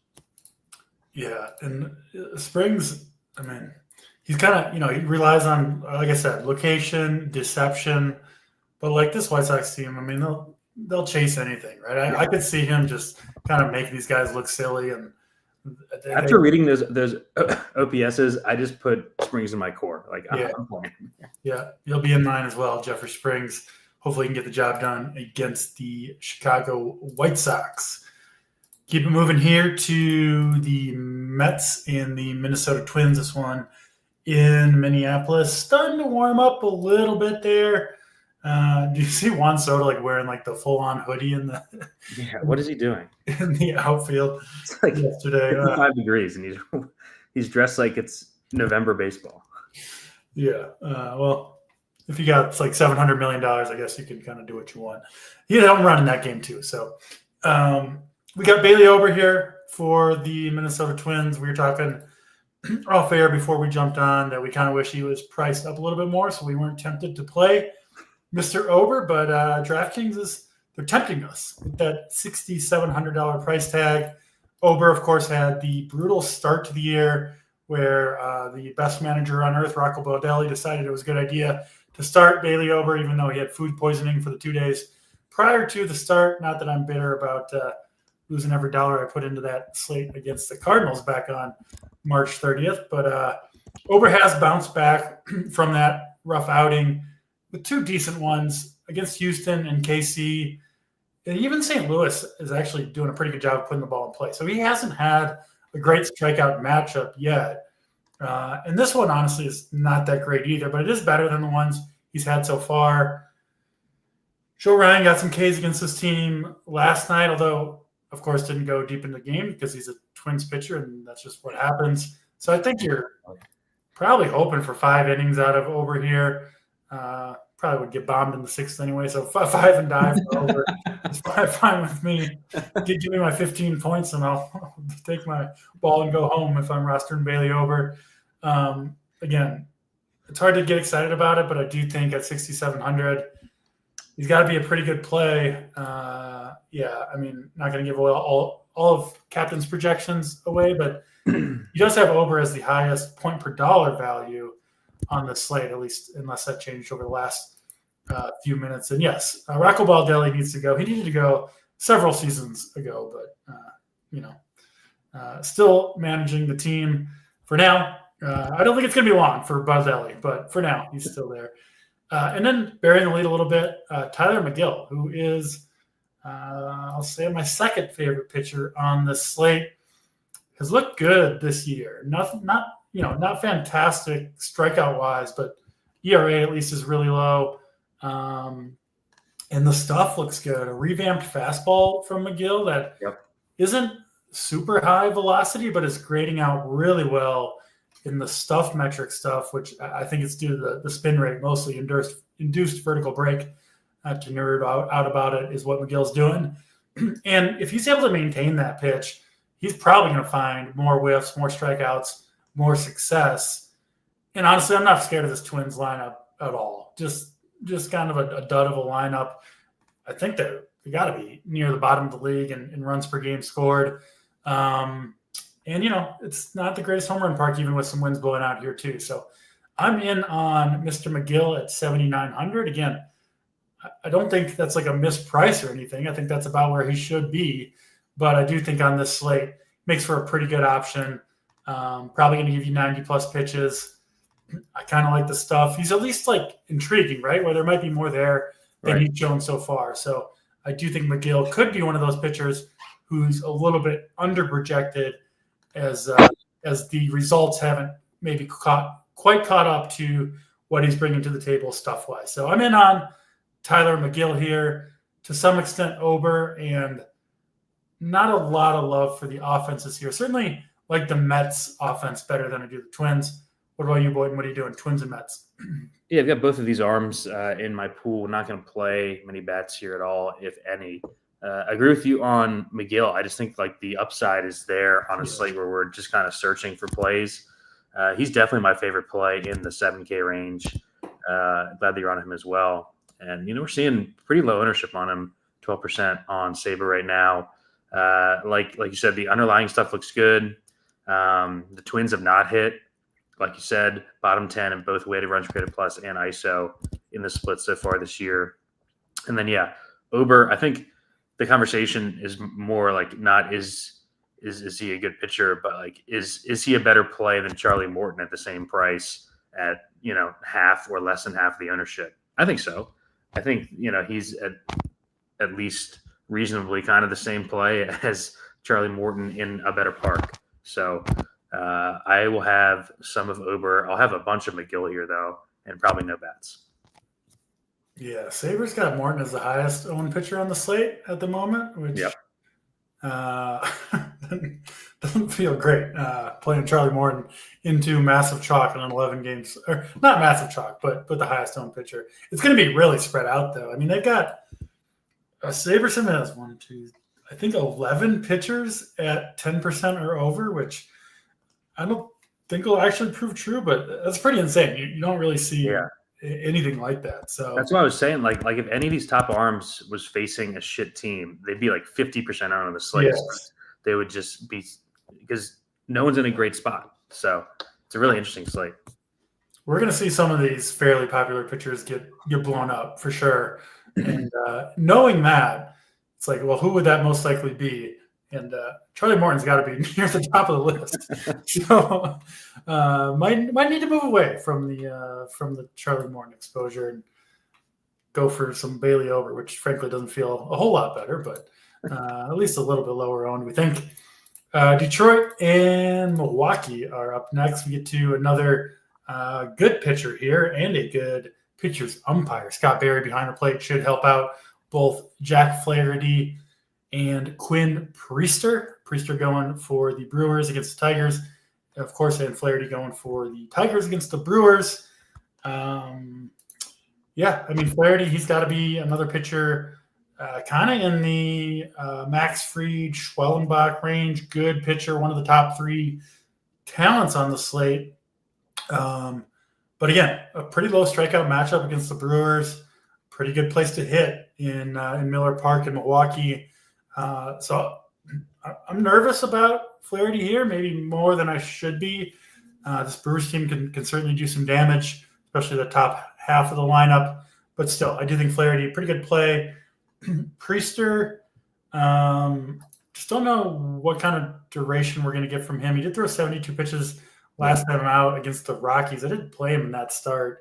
Yeah. And Springs, I mean, he's kind of, he relies on, like I said, location, deception. But like this White Sox team, I mean, they'll chase anything, right? I could see him just kind of making these guys look silly. And after reading those OPSs, I just put Springs in my core. Like, I'm playing. Yeah, you'll be in mine as well, Jeffrey Springs. Hopefully, you can get the job done against the Chicago White Sox. Keep it moving here to the Mets and the Minnesota Twins. This one in Minneapolis, starting to warm up a little bit there. Do you see Juan Soto like wearing like the full-on hoodie in the? Yeah, what is he doing in the outfield? It's like yesterday, 55 degrees, and he's dressed like it's November baseball. Yeah, well, if you got like $700 million, I guess you can kind of do what you want. He had a home run in that game too. So we got Bailey Ober here for the Minnesota Twins. We were talking off air before we jumped on that we kind of wish he was priced up a little bit more, so we weren't tempted to play Mr. Ober, but DraftKings they're tempting us with that $6,700 price tag. Ober, of course, had the brutal start to the year where the best manager on earth, Rocco Baldelli, decided it was a good idea to start Bailey Ober, even though he had food poisoning for the 2 days prior to the start. Not that I'm bitter about losing every dollar I put into that slate against the Cardinals back on March 30th, but Ober has bounced back from that rough outing with 2 decent ones against Houston and KC. And even St. Louis is actually doing a pretty good job of putting the ball in play. So he hasn't had a great strikeout matchup yet. And this one, honestly, is not that great either, but it is better than the ones he's had so far. Joe Ryan got some Ks against this team last night, although, of course, didn't go deep in the game because he's a Twins pitcher, and that's just what happens. So I think you're probably hoping for 5 innings out of Ober here. Probably would get bombed in the 6th anyway, so 5 and die for Ober. It's probably fine with me. Give me my 15 points, and I'll take my ball and go home if I'm rostering Bailey Ober. Again, it's hard to get excited about it, but I do think at 6,700, he's got to be a pretty good play. Yeah, I mean, not going to give away all of Captain's projections away, but he does have Ober as the highest point per dollar value on the slate, at least unless that changed over the last few minutes. And yes, Rocco Baldelli needs to go. He needed to go several seasons ago, but still managing the team for now. I don't think it's going to be long for Baldelli, but for now, he's still there. And then burying the lead a little bit, Tyler McGill, who is, I'll say, my second favorite pitcher on the slate, has looked good this year. Not fantastic strikeout wise, but ERA at least is really low. And the stuff looks good. A revamped fastball from McGill that isn't super high velocity, but is grading out really well in the stuff metric stuff, which I think it's due to the spin rate, mostly induced vertical break. To nerd out about it is what McGill's doing. And if he's able to maintain that pitch, he's probably going to find more whiffs, more strikeouts, more success. And honestly, I'm not scared of this Twins lineup at all. Just kind of a dud of a lineup. I think they got to be near the bottom of the league in runs per game scored. And, it's not the greatest home run park, even with some winds blowing out here too. So I'm in on Mr. McGill at 7,900. Again, I don't think that's like a misprice or anything. I think that's about where he should be. But I do think on this slate, makes for a pretty good option. Probably going to give you 90-plus pitches. I kind of like the stuff. He's at least like intriguing, right? Where there might be more there than he's shown so far. So I do think McGill could be one of those pitchers who's a little bit under-projected as the results haven't maybe quite caught up to what he's bringing to the table stuff-wise. So I'm in on Tyler McGill here, to some extent Ober, and not a lot of love for the offenses here. Certainly like the Mets offense better than I do the Twins. What about you, Boyd? What are you doing? Twins and Mets? Yeah, I've got both of these arms in my pool. Not going to play many bets here at all, if any. I agree with you on McGill. I just think like the upside is there on a slate where we're just kind of searching for plays. He's definitely my favorite play in the 7K range. Glad that you're on him as well. And, we're seeing pretty low ownership on him, 12% on Saber right now. Like you said, the underlying stuff looks good. The Twins have not hit, like you said, bottom 10 in both weighted runs created plus and ISO in the split so far this year. And then, Ober, I think the conversation is more like not is he a good pitcher, but like is he a better play than Charlie Morton at the same price at half or less than half the ownership? I think so. I think he's at least reasonably kind of the same play as Charlie Morton in a better park. So I will have some of Ober. I'll have a bunch of McGill here though, and probably no bats. Yeah, Sabres got Morton as the highest owned pitcher on the slate at the moment, which doesn't feel great playing Charlie Morton into massive chalk in 11 games. Or not massive chalk, but the highest owned pitcher. It's going to be really spread out, though. I mean, they've got Saberson has 11 pitchers at 10% or over, which I don't think will actually prove true, but that's pretty insane. You don't really see anything like that. So that's what I was saying. Like if any of these top arms was facing a shit team, they'd be like 50% on the slate. Yes. They would just be, because no one's in a great spot. So it's a really interesting slate. We're going to see some of these fairly popular pitchers get blown up for sure. And knowing that, it's like, well, who would that most likely be? And Charlie Morton's got to be near the top of the list. So might need to move away from the Charlie Morton exposure and go for some Bailey Ober, which frankly doesn't feel a whole lot better, but at least a little bit lower owned, we think. Detroit and Milwaukee are up next. We get to another good pitcher here and a good pitcher's umpire. Scott Barry behind the plate should help out both Jack Flaherty and Quinn Priester. Priester going for the Brewers against the Tigers. Of course, and Flaherty going for the Tigers against the Brewers. Flaherty, he's got to be another pitcher kind of in the Max Fried, Schwellenbach range. Good pitcher, one of the top 3 talents on the slate. But again, a pretty low strikeout matchup against the Brewers. Pretty good place to hit in Miller Park in Milwaukee. So I'm nervous about Flaherty here, maybe more than I should be. This Brewers team can certainly do some damage, especially the top half of the lineup. But still, I do think Flaherty, pretty good play. Priester, just don't know what kind of duration we're going to get from him. He did throw 72 pitches last time out against the Rockies. I didn't play him in that start.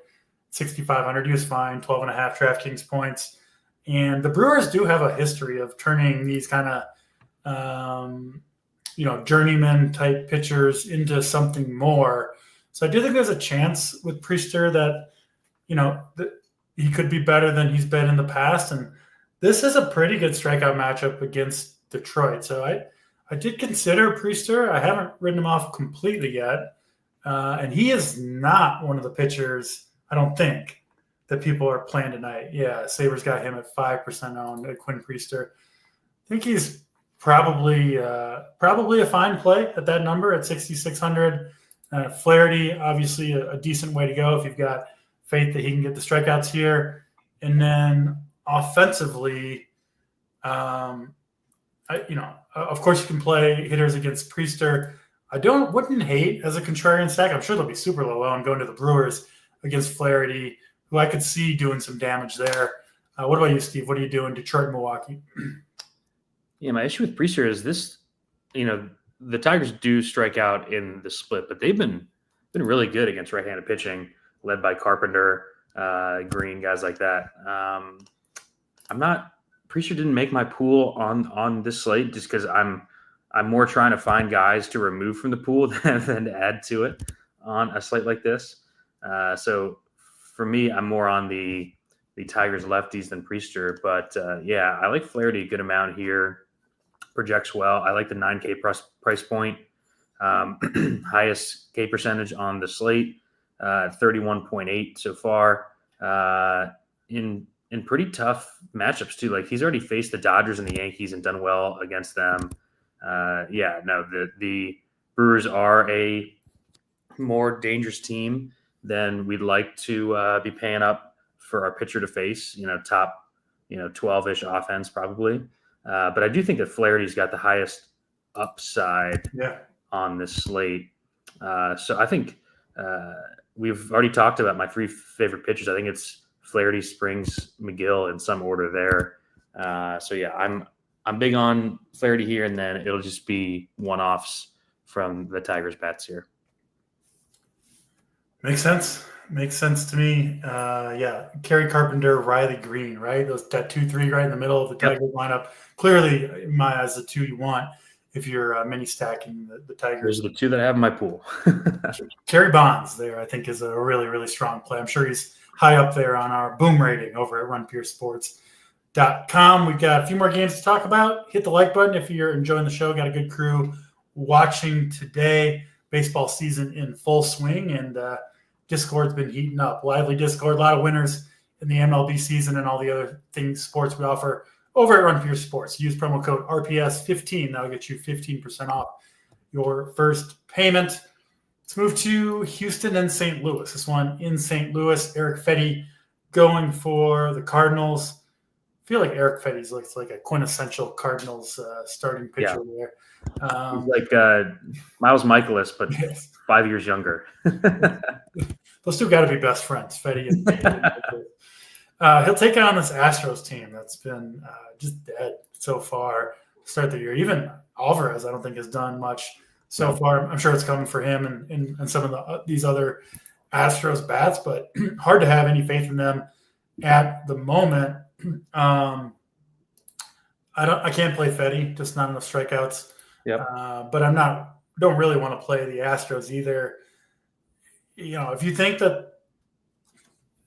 6,500, he was fine, 12.5 DraftKings points. And the Brewers do have a history of turning these kind of, journeyman type pitchers into something more. So I do think there's a chance with Priester that, that he could be better than he's been in the past. And this is a pretty good strikeout matchup against Detroit. So I did consider Priester. I haven't written him off completely yet. And he is not one of the pitchers, I don't think, that people are playing tonight. Yeah, Sabres got him at 5% owned at Quinn Priester. I think he's probably a fine play at that number at 6,600. Flaherty, obviously a decent way to go if you've got faith that he can get the strikeouts here. And then offensively, Of course, you can play hitters against Priester. I wouldn't hate as a contrarian stack. I'm sure they'll be super low owned going to the Brewers against Flaherty, who I could see doing some damage there. What about you, Steve? What are you doing, Detroit, Milwaukee? Yeah, my issue with Priester is this. The Tigers do strike out in the split, but they've been really good against right-handed pitching, led by Carpenter, Green, guys like that. Priester didn't make my pool on this slate just because I'm more trying to find guys to remove from the pool than to add to it on a slate like this. So for me, I'm more on the Tigers lefties than Priester. But I like Flaherty a good amount here. Projects well. I like the 9K price point. Highest K percentage on the slate, 31.8 so far. In pretty tough matchups too. Like he's already faced the Dodgers and the Yankees and done well against them. The Brewers are a more dangerous team than we'd like to be paying up for our pitcher to face. Top 12-ish offense probably. But I do think that Flaherty's got the highest upside on this slate. So I think we've already talked about my 3 favorite pitchers. I think it's Flaherty, Springs, McGill in some order there. I'm big on Flaherty here, and then it'll just be one-offs from the Tigers bats here. Makes sense. Makes sense to me. Kerry Carpenter, Riley Green, right? That 2-3 right in the middle of the Tigers lineup. Clearly, in my eyes, the 2 you want if you're mini stacking the Tigers. Those are the 2 that I have in my pool. Kerry Bonds there, I think, is a really, really strong play. I'm sure he's high up there on our boom rating over at runpuresports.com. We've got a few more games to talk about. Hit the like button if you're enjoying the show. Got a good crew watching today. Baseball season in full swing, and Discord's been heating up. Lively Discord, a lot of winners in the MLB season and all the other sports we offer over at Run Pure Sports. Use promo code RPS15. That'll get you 15% off your first payment. Let's move to Houston and St. Louis. This one in St. Louis. Eric Fetty going for the Cardinals. I feel like Eric Fetty's looks like a quintessential Cardinals starting pitcher there. He's like Miles Michaelis, but 5 years younger. Those 2 got to be best friends, Fetty and he'll take on this Astros team that's been just dead so far to start the year. Even Alvarez, I don't think, has done much so far. I'm sure it's coming for him and some of these other Astros bats, but hard to have any faith in them at the moment. I can't play Fetty, just not enough strikeouts. Yep. But don't really want to play the Astros either. If you think that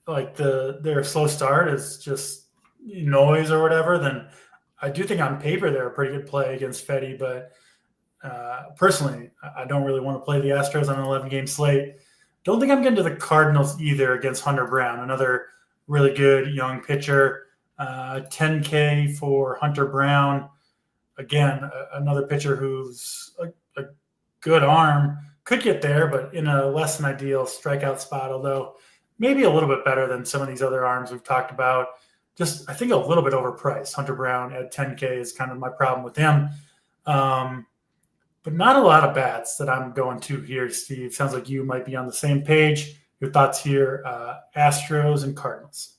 like their slow start is just noise or whatever, then I do think on paper they're a pretty good play against Fetty. But personally, I don't really want to play the Astros on an 11-game slate. Don't think I'm getting to the Cardinals either against Hunter Brown, another really good young pitcher. 10K for Hunter Brown. Again, another pitcher who's a good arm, could get there, but in a less than ideal strikeout spot, although maybe a little bit better than some of these other arms we've talked about. Just, I think, a little bit overpriced. Hunter Brown at 10K is kind of my problem with him. But not a lot of bats that I'm going to here, Steve. Sounds like you might be on the same page. Your thoughts here, Astros and Cardinals.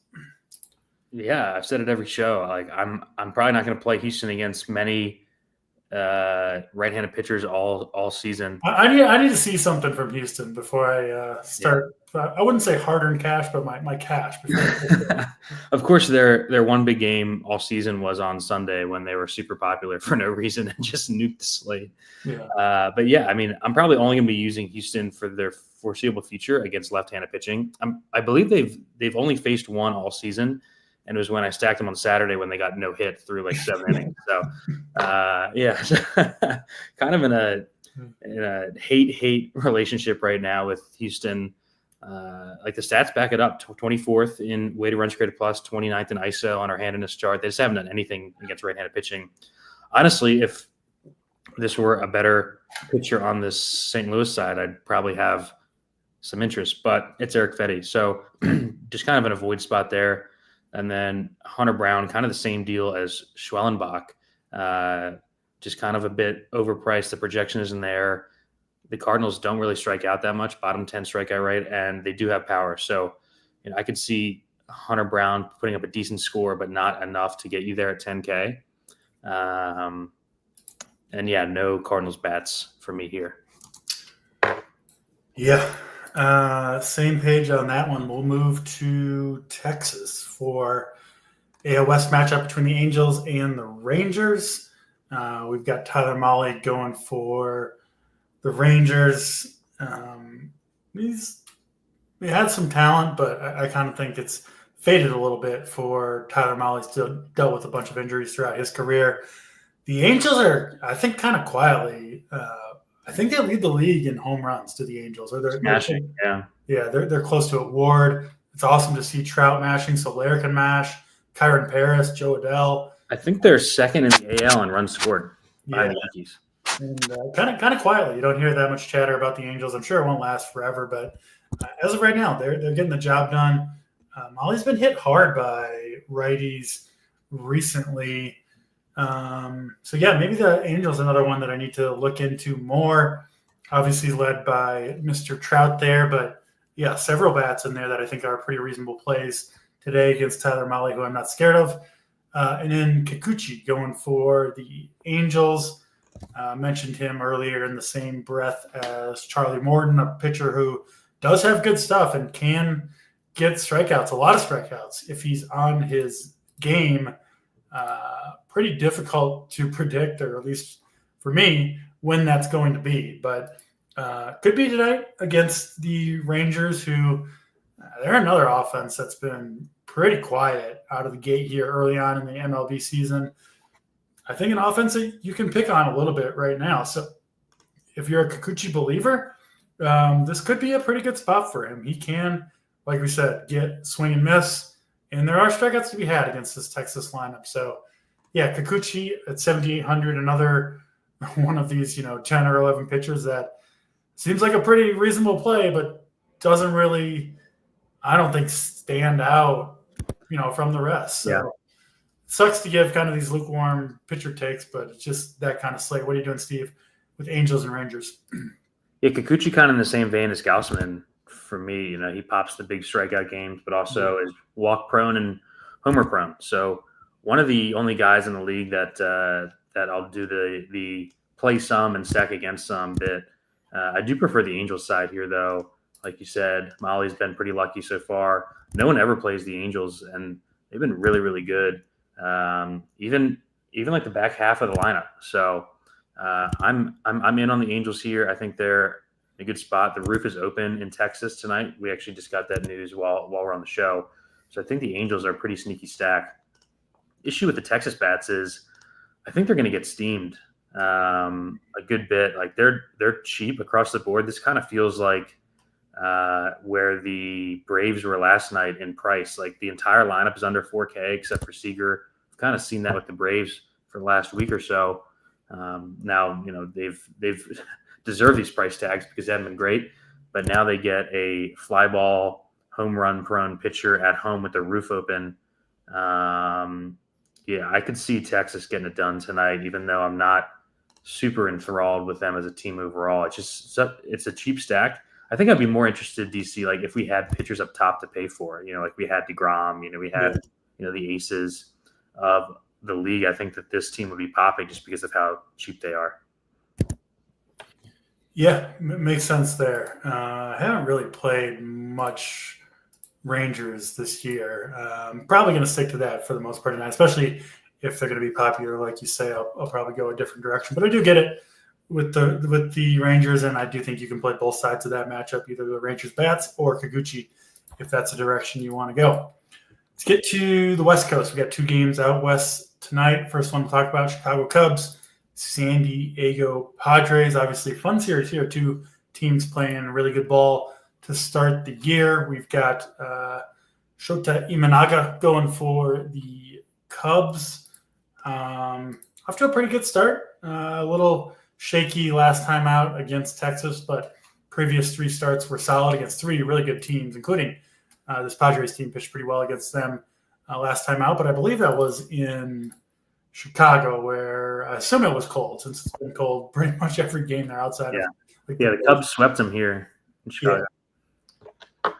Yeah, I've said it every show. Like I'm probably not going to play Houston against many right-handed pitchers all season. I need to see something from Houston before I start. I wouldn't say hard-earned cash, but my cash. Of course, their one big game all season was on Sunday when they were super popular for no reason and just nuked the slate. Yeah. But yeah, I mean, I'm probably only going to be using Houston for their foreseeable future against left-handed pitching. I believe they've only faced one all season. And it was when I stacked them on Saturday when they got no hit through like 7 innings. So, kind of in a hate relationship right now with Houston. Like the stats back it up: 24th in weighted runs created plus, 29th in ISO on our handedness chart. They just haven't done anything against right-handed pitching. Honestly, if this were a better pitcher on this St. Louis side, I'd probably have some interest. But it's Eric Fetty, so just kind of an avoid spot there. And then Hunter Brown, kind of the same deal as Schwellenbach. just kind of a bit overpriced. The projection isn't there. The Cardinals don't really strike out that much, bottom 10 strikeout rate, and they do have power. So, I could see Hunter Brown putting up a decent score, but not enough to get you there at 10K. And yeah, no Cardinals bats for me here. Yeah. Same page on that one. We'll move to Texas for a West matchup between the Angels and the Rangers. We've got Tyler Mahle going for the Rangers. He had some talent, but I kind of think it's faded a little bit for Tyler Mahle. Still dealt with a bunch of injuries throughout his career. The Angels are, I think, kind of quietly. I think they lead the league in home runs to the Angels. Or they're Smashing, yeah. Yeah, they're close to it. Ward. It's awesome to see Trout mashing. Soler can mash. Kyron Paris, Joe Adell. I think they're second in the AL in runs scored by the Yankees. And kind of quietly, you don't hear that much chatter about the Angels. I'm sure it won't last forever, but as of right now, they're getting the job done. Mahle's been hit hard by righties recently. So yeah, maybe the Angels another one that I need to look into more. Obviously led by Mr. Trout there, but yeah, several bats in there that I think are pretty reasonable plays today against Tyler Mahle, who I'm not scared of. And then Kikuchi going for the Angels. Mentioned him earlier in the same breath as Charlie Morton, a pitcher who does have good stuff and can get strikeouts, a lot of strikeouts if he's on his game. Pretty difficult to predict, or at least for me, when that's going to be. But could be tonight against the Rangers, who they're another offense that's been pretty quiet out of the gate here early on in the MLB season. I think an offense that you can pick on a little bit right now. So if you're a Kikuchi believer, this could be a pretty good spot for him. He can, like we said, get swing and miss, and there are strikeouts to be had against this Texas lineup. So yeah, Kikuchi at 7,800, another one of these, 10 or 11 pitchers that seems like a pretty reasonable play, but doesn't really, I don't think, stand out, from the rest. So Yeah. it sucks to give kind of these lukewarm pitcher takes, but it's just that kind of slate. What are you doing, Steve, with Angels and Rangers? Yeah, Kikuchi kind of in the same vein as Gausman for me. He pops the big strikeout games, but also is walk prone and homer prone. So one of the only guys in the league that I'll do the play some and stack against some bit. I do prefer the Angels side here, though. Like you said, Mahle's been pretty lucky so far. No one ever plays the Angels, and they've been really, really good. Even like the back half of the lineup. So I'm in on the Angels here. I think they're in a good spot. The roof is open in Texas tonight. We actually just got that news while we're on the show. So I think the Angels are a pretty sneaky stack. Issue with the Texas bats is I think they're going to get steamed a good bit. Like they're cheap across the board. This kind of feels like where the Braves were last night in price. Like the entire lineup is under 4K except for Seager. I've kind of seen that with the Braves for the last week or so. Now they've deserved these price tags because they haven't been great, but now they get a fly ball home run prone pitcher at home with the roof open. Yeah, I could see Texas getting it done tonight, even though I'm not super enthralled with them as a team overall. It's a cheap stack. I think I'd be more interested, DC, like if we had pitchers up top to pay for, like we had DeGrom, we had, the aces of the league. I think that this team would be popping just because of how cheap they are. Yeah, makes sense there. I haven't really played much Rangers this year. I'm probably going to stick to that for the most part tonight, especially if they're going to be popular. Like you say, I'll probably go a different direction. But I do get it with the Rangers, and I do think you can play both sides of that matchup, either the Rangers bats or Kikuchi, if that's the direction you want to go. Let's get to the West Coast. We got 2 games out west tonight. First one we'll talk about, Chicago Cubs, San Diego Padres. Obviously, fun series here. 2 teams playing really good ball to start the year. We've got Shota Imanaga going for the Cubs. Off to a pretty good start. A little shaky last time out against Texas, but previous 3 starts were solid against 3 really good teams, including this Padres team pitched pretty well against them last time out. But I believe that was in Chicago, where I assume it was cold since it's been cold pretty much every game there outside of. Like, the Cubs swept them here in Chicago.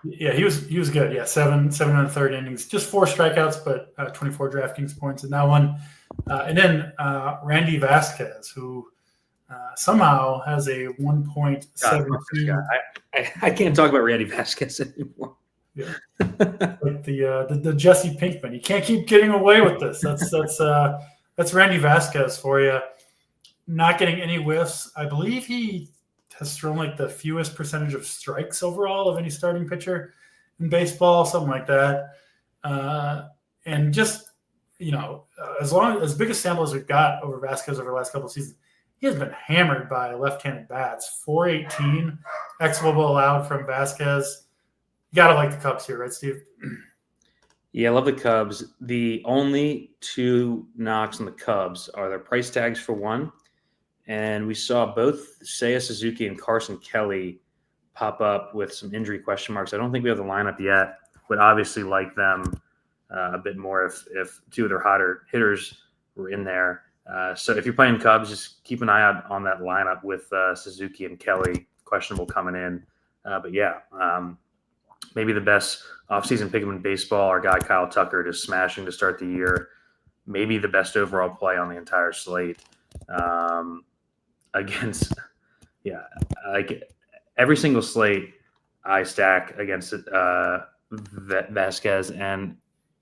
Yeah, he was good. Yeah, seven and a third innings, just 4 strikeouts, but 24 DraftKings points in that one. And then Randy Vasquez, who somehow has a 1.72. I can't talk about Randy Vasquez anymore. Yeah, like the Jesse Pinkman. You can't keep getting away with this. That's Randy Vasquez for you. Not getting any whiffs. I believe he has thrown like the fewest percentage of strikes overall of any starting pitcher in baseball, something like that. And just, as big a sample as we've got over Vasquez over the last couple of seasons, he has been hammered by left-handed bats. 418 xWOBA allowed from Vasquez. You got to like the Cubs here, right, Steve? Yeah, I love the Cubs. The only 2 knocks on the Cubs are their price tags for one. And we saw both Seiya Suzuki and Carson Kelly pop up with some injury question marks. I don't think we have the lineup yet. Would obviously like them a bit more if 2 of their hotter hitters were in there. So if you're playing Cubs, just keep an eye out on that lineup with Suzuki and Kelly questionable coming in. But yeah, maybe the best offseason pick in baseball. Our guy Kyle Tucker just smashing to start the year. Maybe the best overall play on the entire slate. Like every single slate I stack against Vasquez, and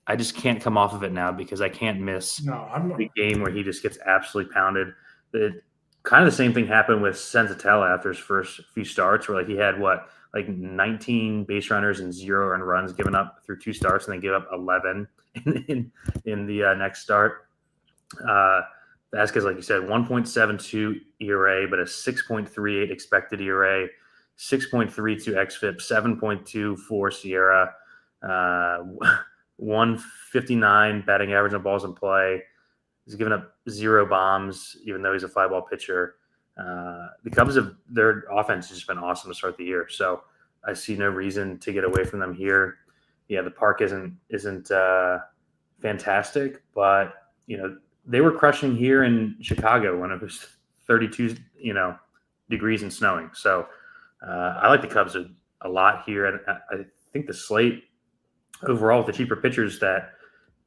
I just can't come off of it now because I can't miss the game where he just gets absolutely pounded. Kind of the same thing happened with Senzatella after his first few starts, where like he had 19 base runners and 0 earned runs given up through 2 starts, and then give up 11 in the next start. Vasquez, like you said, 1.72 ERA, but a 6.38 expected ERA, 6.32 xFIP, 7.24 Sierra, 159 batting average on balls in play. He's given up 0 bombs, even though he's a fly ball pitcher. The Cubs their offense has just been awesome to start the year, so I see no reason to get away from them here. Yeah, the park isn't fantastic, but they were crushing here in Chicago when it was 32, degrees and snowing. So I like the Cubs a lot here, and I think the slate overall with the cheaper pitchers that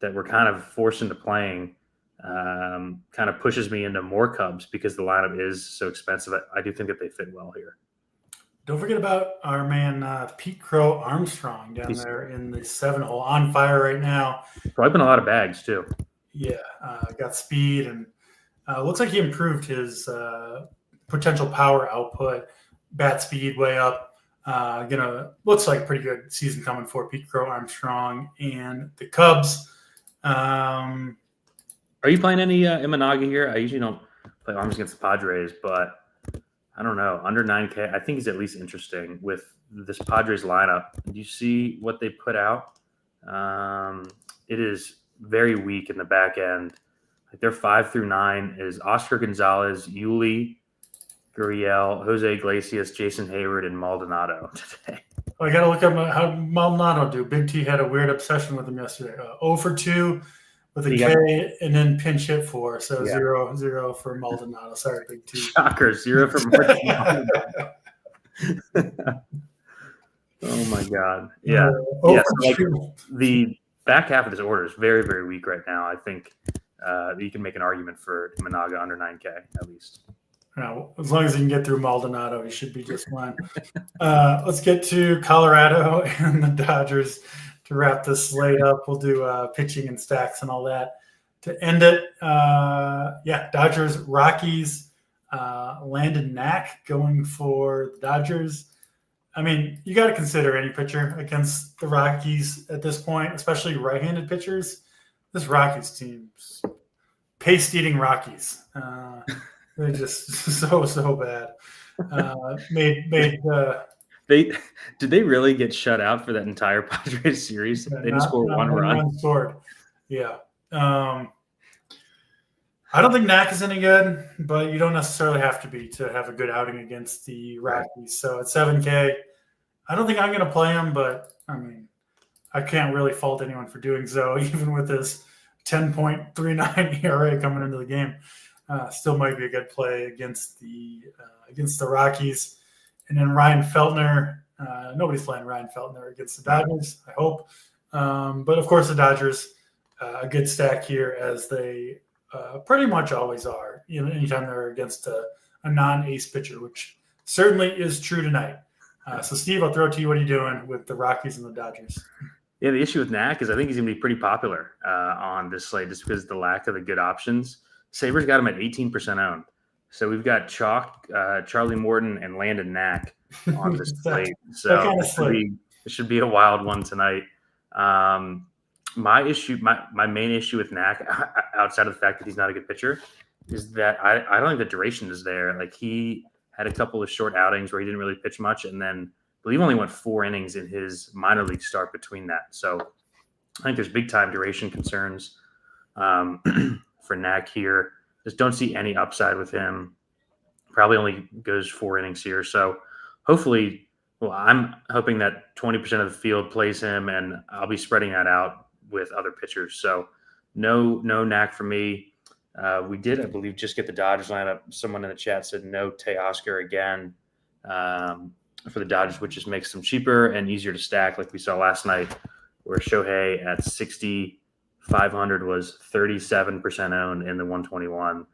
we're kind of forced into playing kind of pushes me into more Cubs because the lineup is so expensive. I do think that they fit well here. Don't forget about our man Pete Crow Armstrong down there in the 7-hole, on fire right now. Probably been a lot of bags too. Yeah, got speed, and looks like he improved his potential power output, bat speed way up. Looks like a pretty good season coming for Pete Crow Armstrong and the Cubs. Are you playing any Imanaga here? I usually don't play arms against the Padres, but I don't know. Under 9K, I think he's at least interesting with this Padres lineup. Do you see what they put out? It is very weak in the back end. Like their 5 through 9 is Oscar Gonzalez, Yuli Gurriel, Jose Iglesias, Jason Hayward, and Maldonado today. I got to look up how Maldonado do. Big T had a weird obsession with him yesterday. 0 for 2 with a K and then pinch hit 4. So 0 for Maldonado. Sorry, Big T. Shocker, 0 for Maldonado. Oh my God. Yeah. The back half of this order is very, very weak right now. I think you can make an argument for Imanaga under 9K at least. As long as he can get through Maldonado, he should be just fine. Let's get to Colorado and the Dodgers to wrap this slate up. We'll do pitching and stacks and all that to end it. Dodgers, Rockies, Landon Knack going for the Dodgers. I mean, you got to consider any pitcher against the Rockies at this point, especially right-handed pitchers. This Rockies team's paste-eating Rockies. They're just so bad. Did they really get shut out for that entire Padres series? They didn't score one run. Scored. Yeah. I don't think Knack is any good, but you don't necessarily have to be to have a good outing against the Rockies. So at 7K, I don't think I'm going to play him, but I mean, I can't really fault anyone for doing so, even with this 10.39 ERA coming into the game. Still might be a good play against the Rockies. And then Ryan Feltner. Nobody's playing Ryan Feltner against the Dodgers, I hope. But, of course, the Dodgers, a good stack here, as they pretty much always are, anytime they're against a non-ace pitcher, which certainly is true tonight. So, Steve, I'll throw it to you. What are you doing with the Rockies and the Dodgers? Yeah, the issue with Knack is I think he's going to be pretty popular on this slate just because of the lack of the good options. Sabres got him at 18% owned. So we've got Chalk, Charlie Morton, and Landon Knack on this slate. So it should be a wild one tonight. My main issue with Knack, outside of the fact that he's not a good pitcher, is that I don't think the duration is there. Like, he had a couple of short outings where he didn't really pitch much, and then I believe only went 4 innings in his minor league start between that. So I think there's big time duration concerns for Knack here. Just don't see any upside with him. Probably only goes 4 innings here. So hopefully, I'm hoping that 20% of the field plays him, and I'll be spreading that out with other pitchers. So no Knack for me. We did, I believe, just get the Dodgers lineup. Someone in the chat said no Teoscar again for the Dodgers, which just makes them cheaper and easier to stack, like we saw last night, where Shohei at 6,500 was 37% owned in the 121.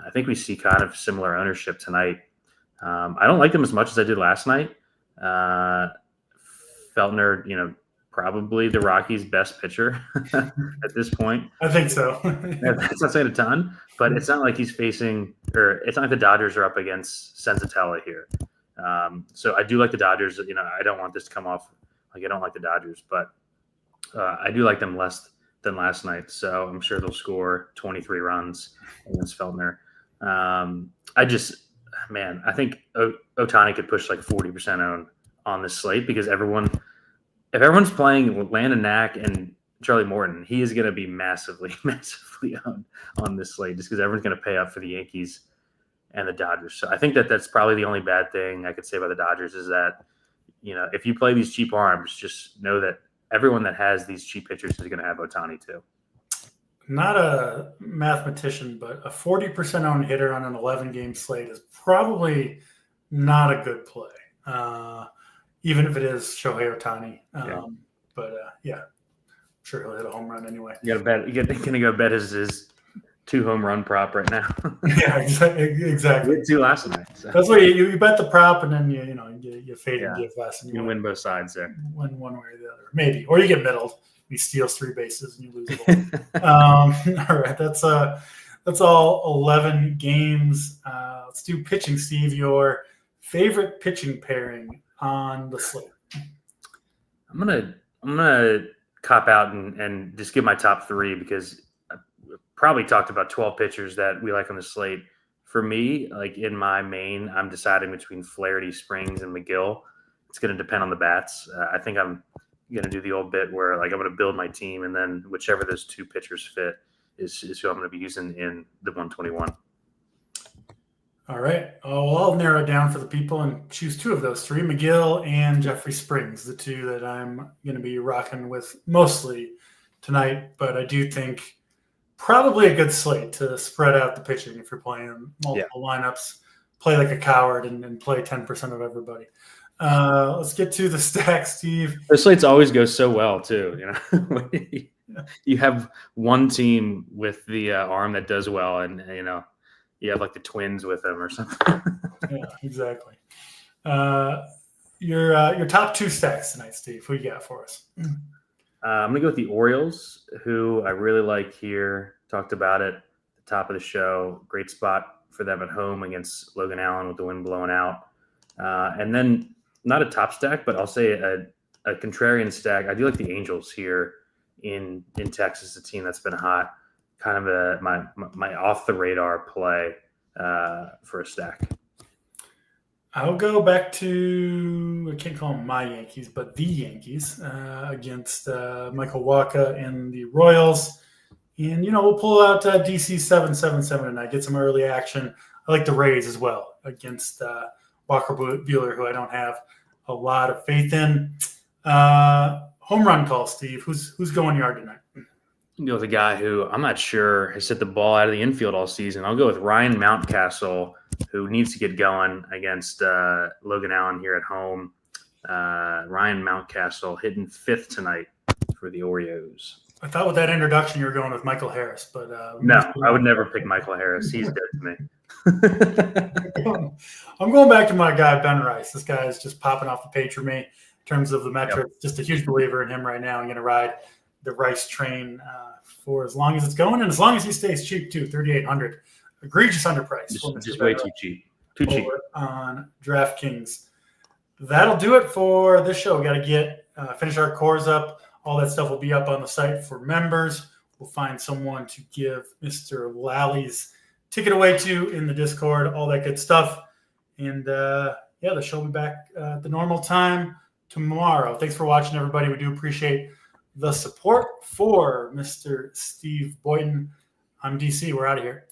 I think we see kind of similar ownership tonight. I don't like them as much as I did last night. Feltner, probably the Rockies' best pitcher at this point. I think so. That's not saying a ton, but it's not like he's facing, or it's not like the Dodgers are up against Senzatella here. So I do like the Dodgers. I don't want this to come off like I don't like the Dodgers, but I do like them less than last night. So I'm sure they'll score 23 runs against Feltner. I think Ohtani could push like 40% on this slate because if everyone's playing Landon Knack and Charlie Morton, he is going to be massively, massively on this slate just because everyone's going to pay up for the Yankees and the Dodgers. So I think that's probably the only bad thing I could say about the Dodgers is that, if you play these cheap arms, just know that everyone that has these cheap pitchers is going to have Ohtani too. Not a mathematician, but a 40% owned hitter on an 11-game slate is probably not a good play, even if it is Shohei Ohtani. But I'm sure he'll hit a home run anyway. You got to bet. You're going to go bet his 2 home run prop right now. Yeah, exactly. We did 2 last night. So. That's why you bet the prop and then you fade and DFS and you win both sides there. Win one way or the other, maybe, or you get middled. He steals 3 bases and you lose the ball. All right, that's all 11 games. Let's do pitching, Steve. Your favorite pitching pairing on the slate? I'm gonna cop out and just give my top 3 because I probably talked about 12 pitchers that we like on the slate. For me, like in my main, I'm deciding between Flaherty, Springs, and McGill. It's going to depend on the bats. I think I'm going to do the old bit where like I'm going to build my team, and then whichever those 2 pitchers fit is who I'm going to be using in the 121. All right. I'll narrow it down for the people and choose 2 of those 3, McGill and Jeffrey Springs, the 2 that I'm going to be rocking with mostly tonight. But I do think probably a good slate to spread out the pitching if you're playing multiple lineups. Play like a coward and play 10% of everybody. Let's get to the stack, Steve. The slates always go so well too. You have one team with the arm that does well, and you have like the Twins with them or something. Yeah, exactly. Your top 2 stacks tonight, Steve. Who you got for us? I'm gonna go with the Orioles, who I really like here. Talked about it at the top of the show. Great spot for them at home against Logan Allen with the wind blowing out. And then not a top stack, but I'll say a contrarian stack. I do like the Angels here in Texas, a team that's been hot. Kind of my off the radar play for a stack. I'll go back to, I can't call them my Yankees, but the Yankees against Michael Wacha and the Royals. And, we'll pull out DC 777 tonight, get some early action. I like the Rays as well against Walker Buehler, who I don't have a lot of faith in. Home run call, Steve. Who's going yard tonight? Go with a guy who I'm not sure has hit the ball out of the infield all season. I'll go with Ryan Mountcastle, who needs to get going against Logan Allen here at home. Ryan Mountcastle hitting 5th tonight for the Orioles. I thought with that introduction you were going with Michael Harris, but no, I would never pick Michael Harris. He's dead to me. I'm going back to my guy Ben Rice. This guy is just popping off the page for me in terms of the metrics. Just a huge believer in him right now. I'm going to ride the Rice train for as long as it's going, and as long as he stays cheap too. 3,800, egregious underpriced. Just way too cheap. Too cheap on DraftKings. That'll do it for this show. We got to get finish our cores up. All that stuff will be up on the site for members. We'll find someone to give Mr. Lally's ticket away to in the Discord, all that good stuff. And the show will be back at the normal time tomorrow. Thanks for watching, everybody. We do appreciate the support. For Mr. Steve Boyden, I'm DC. We're out of here.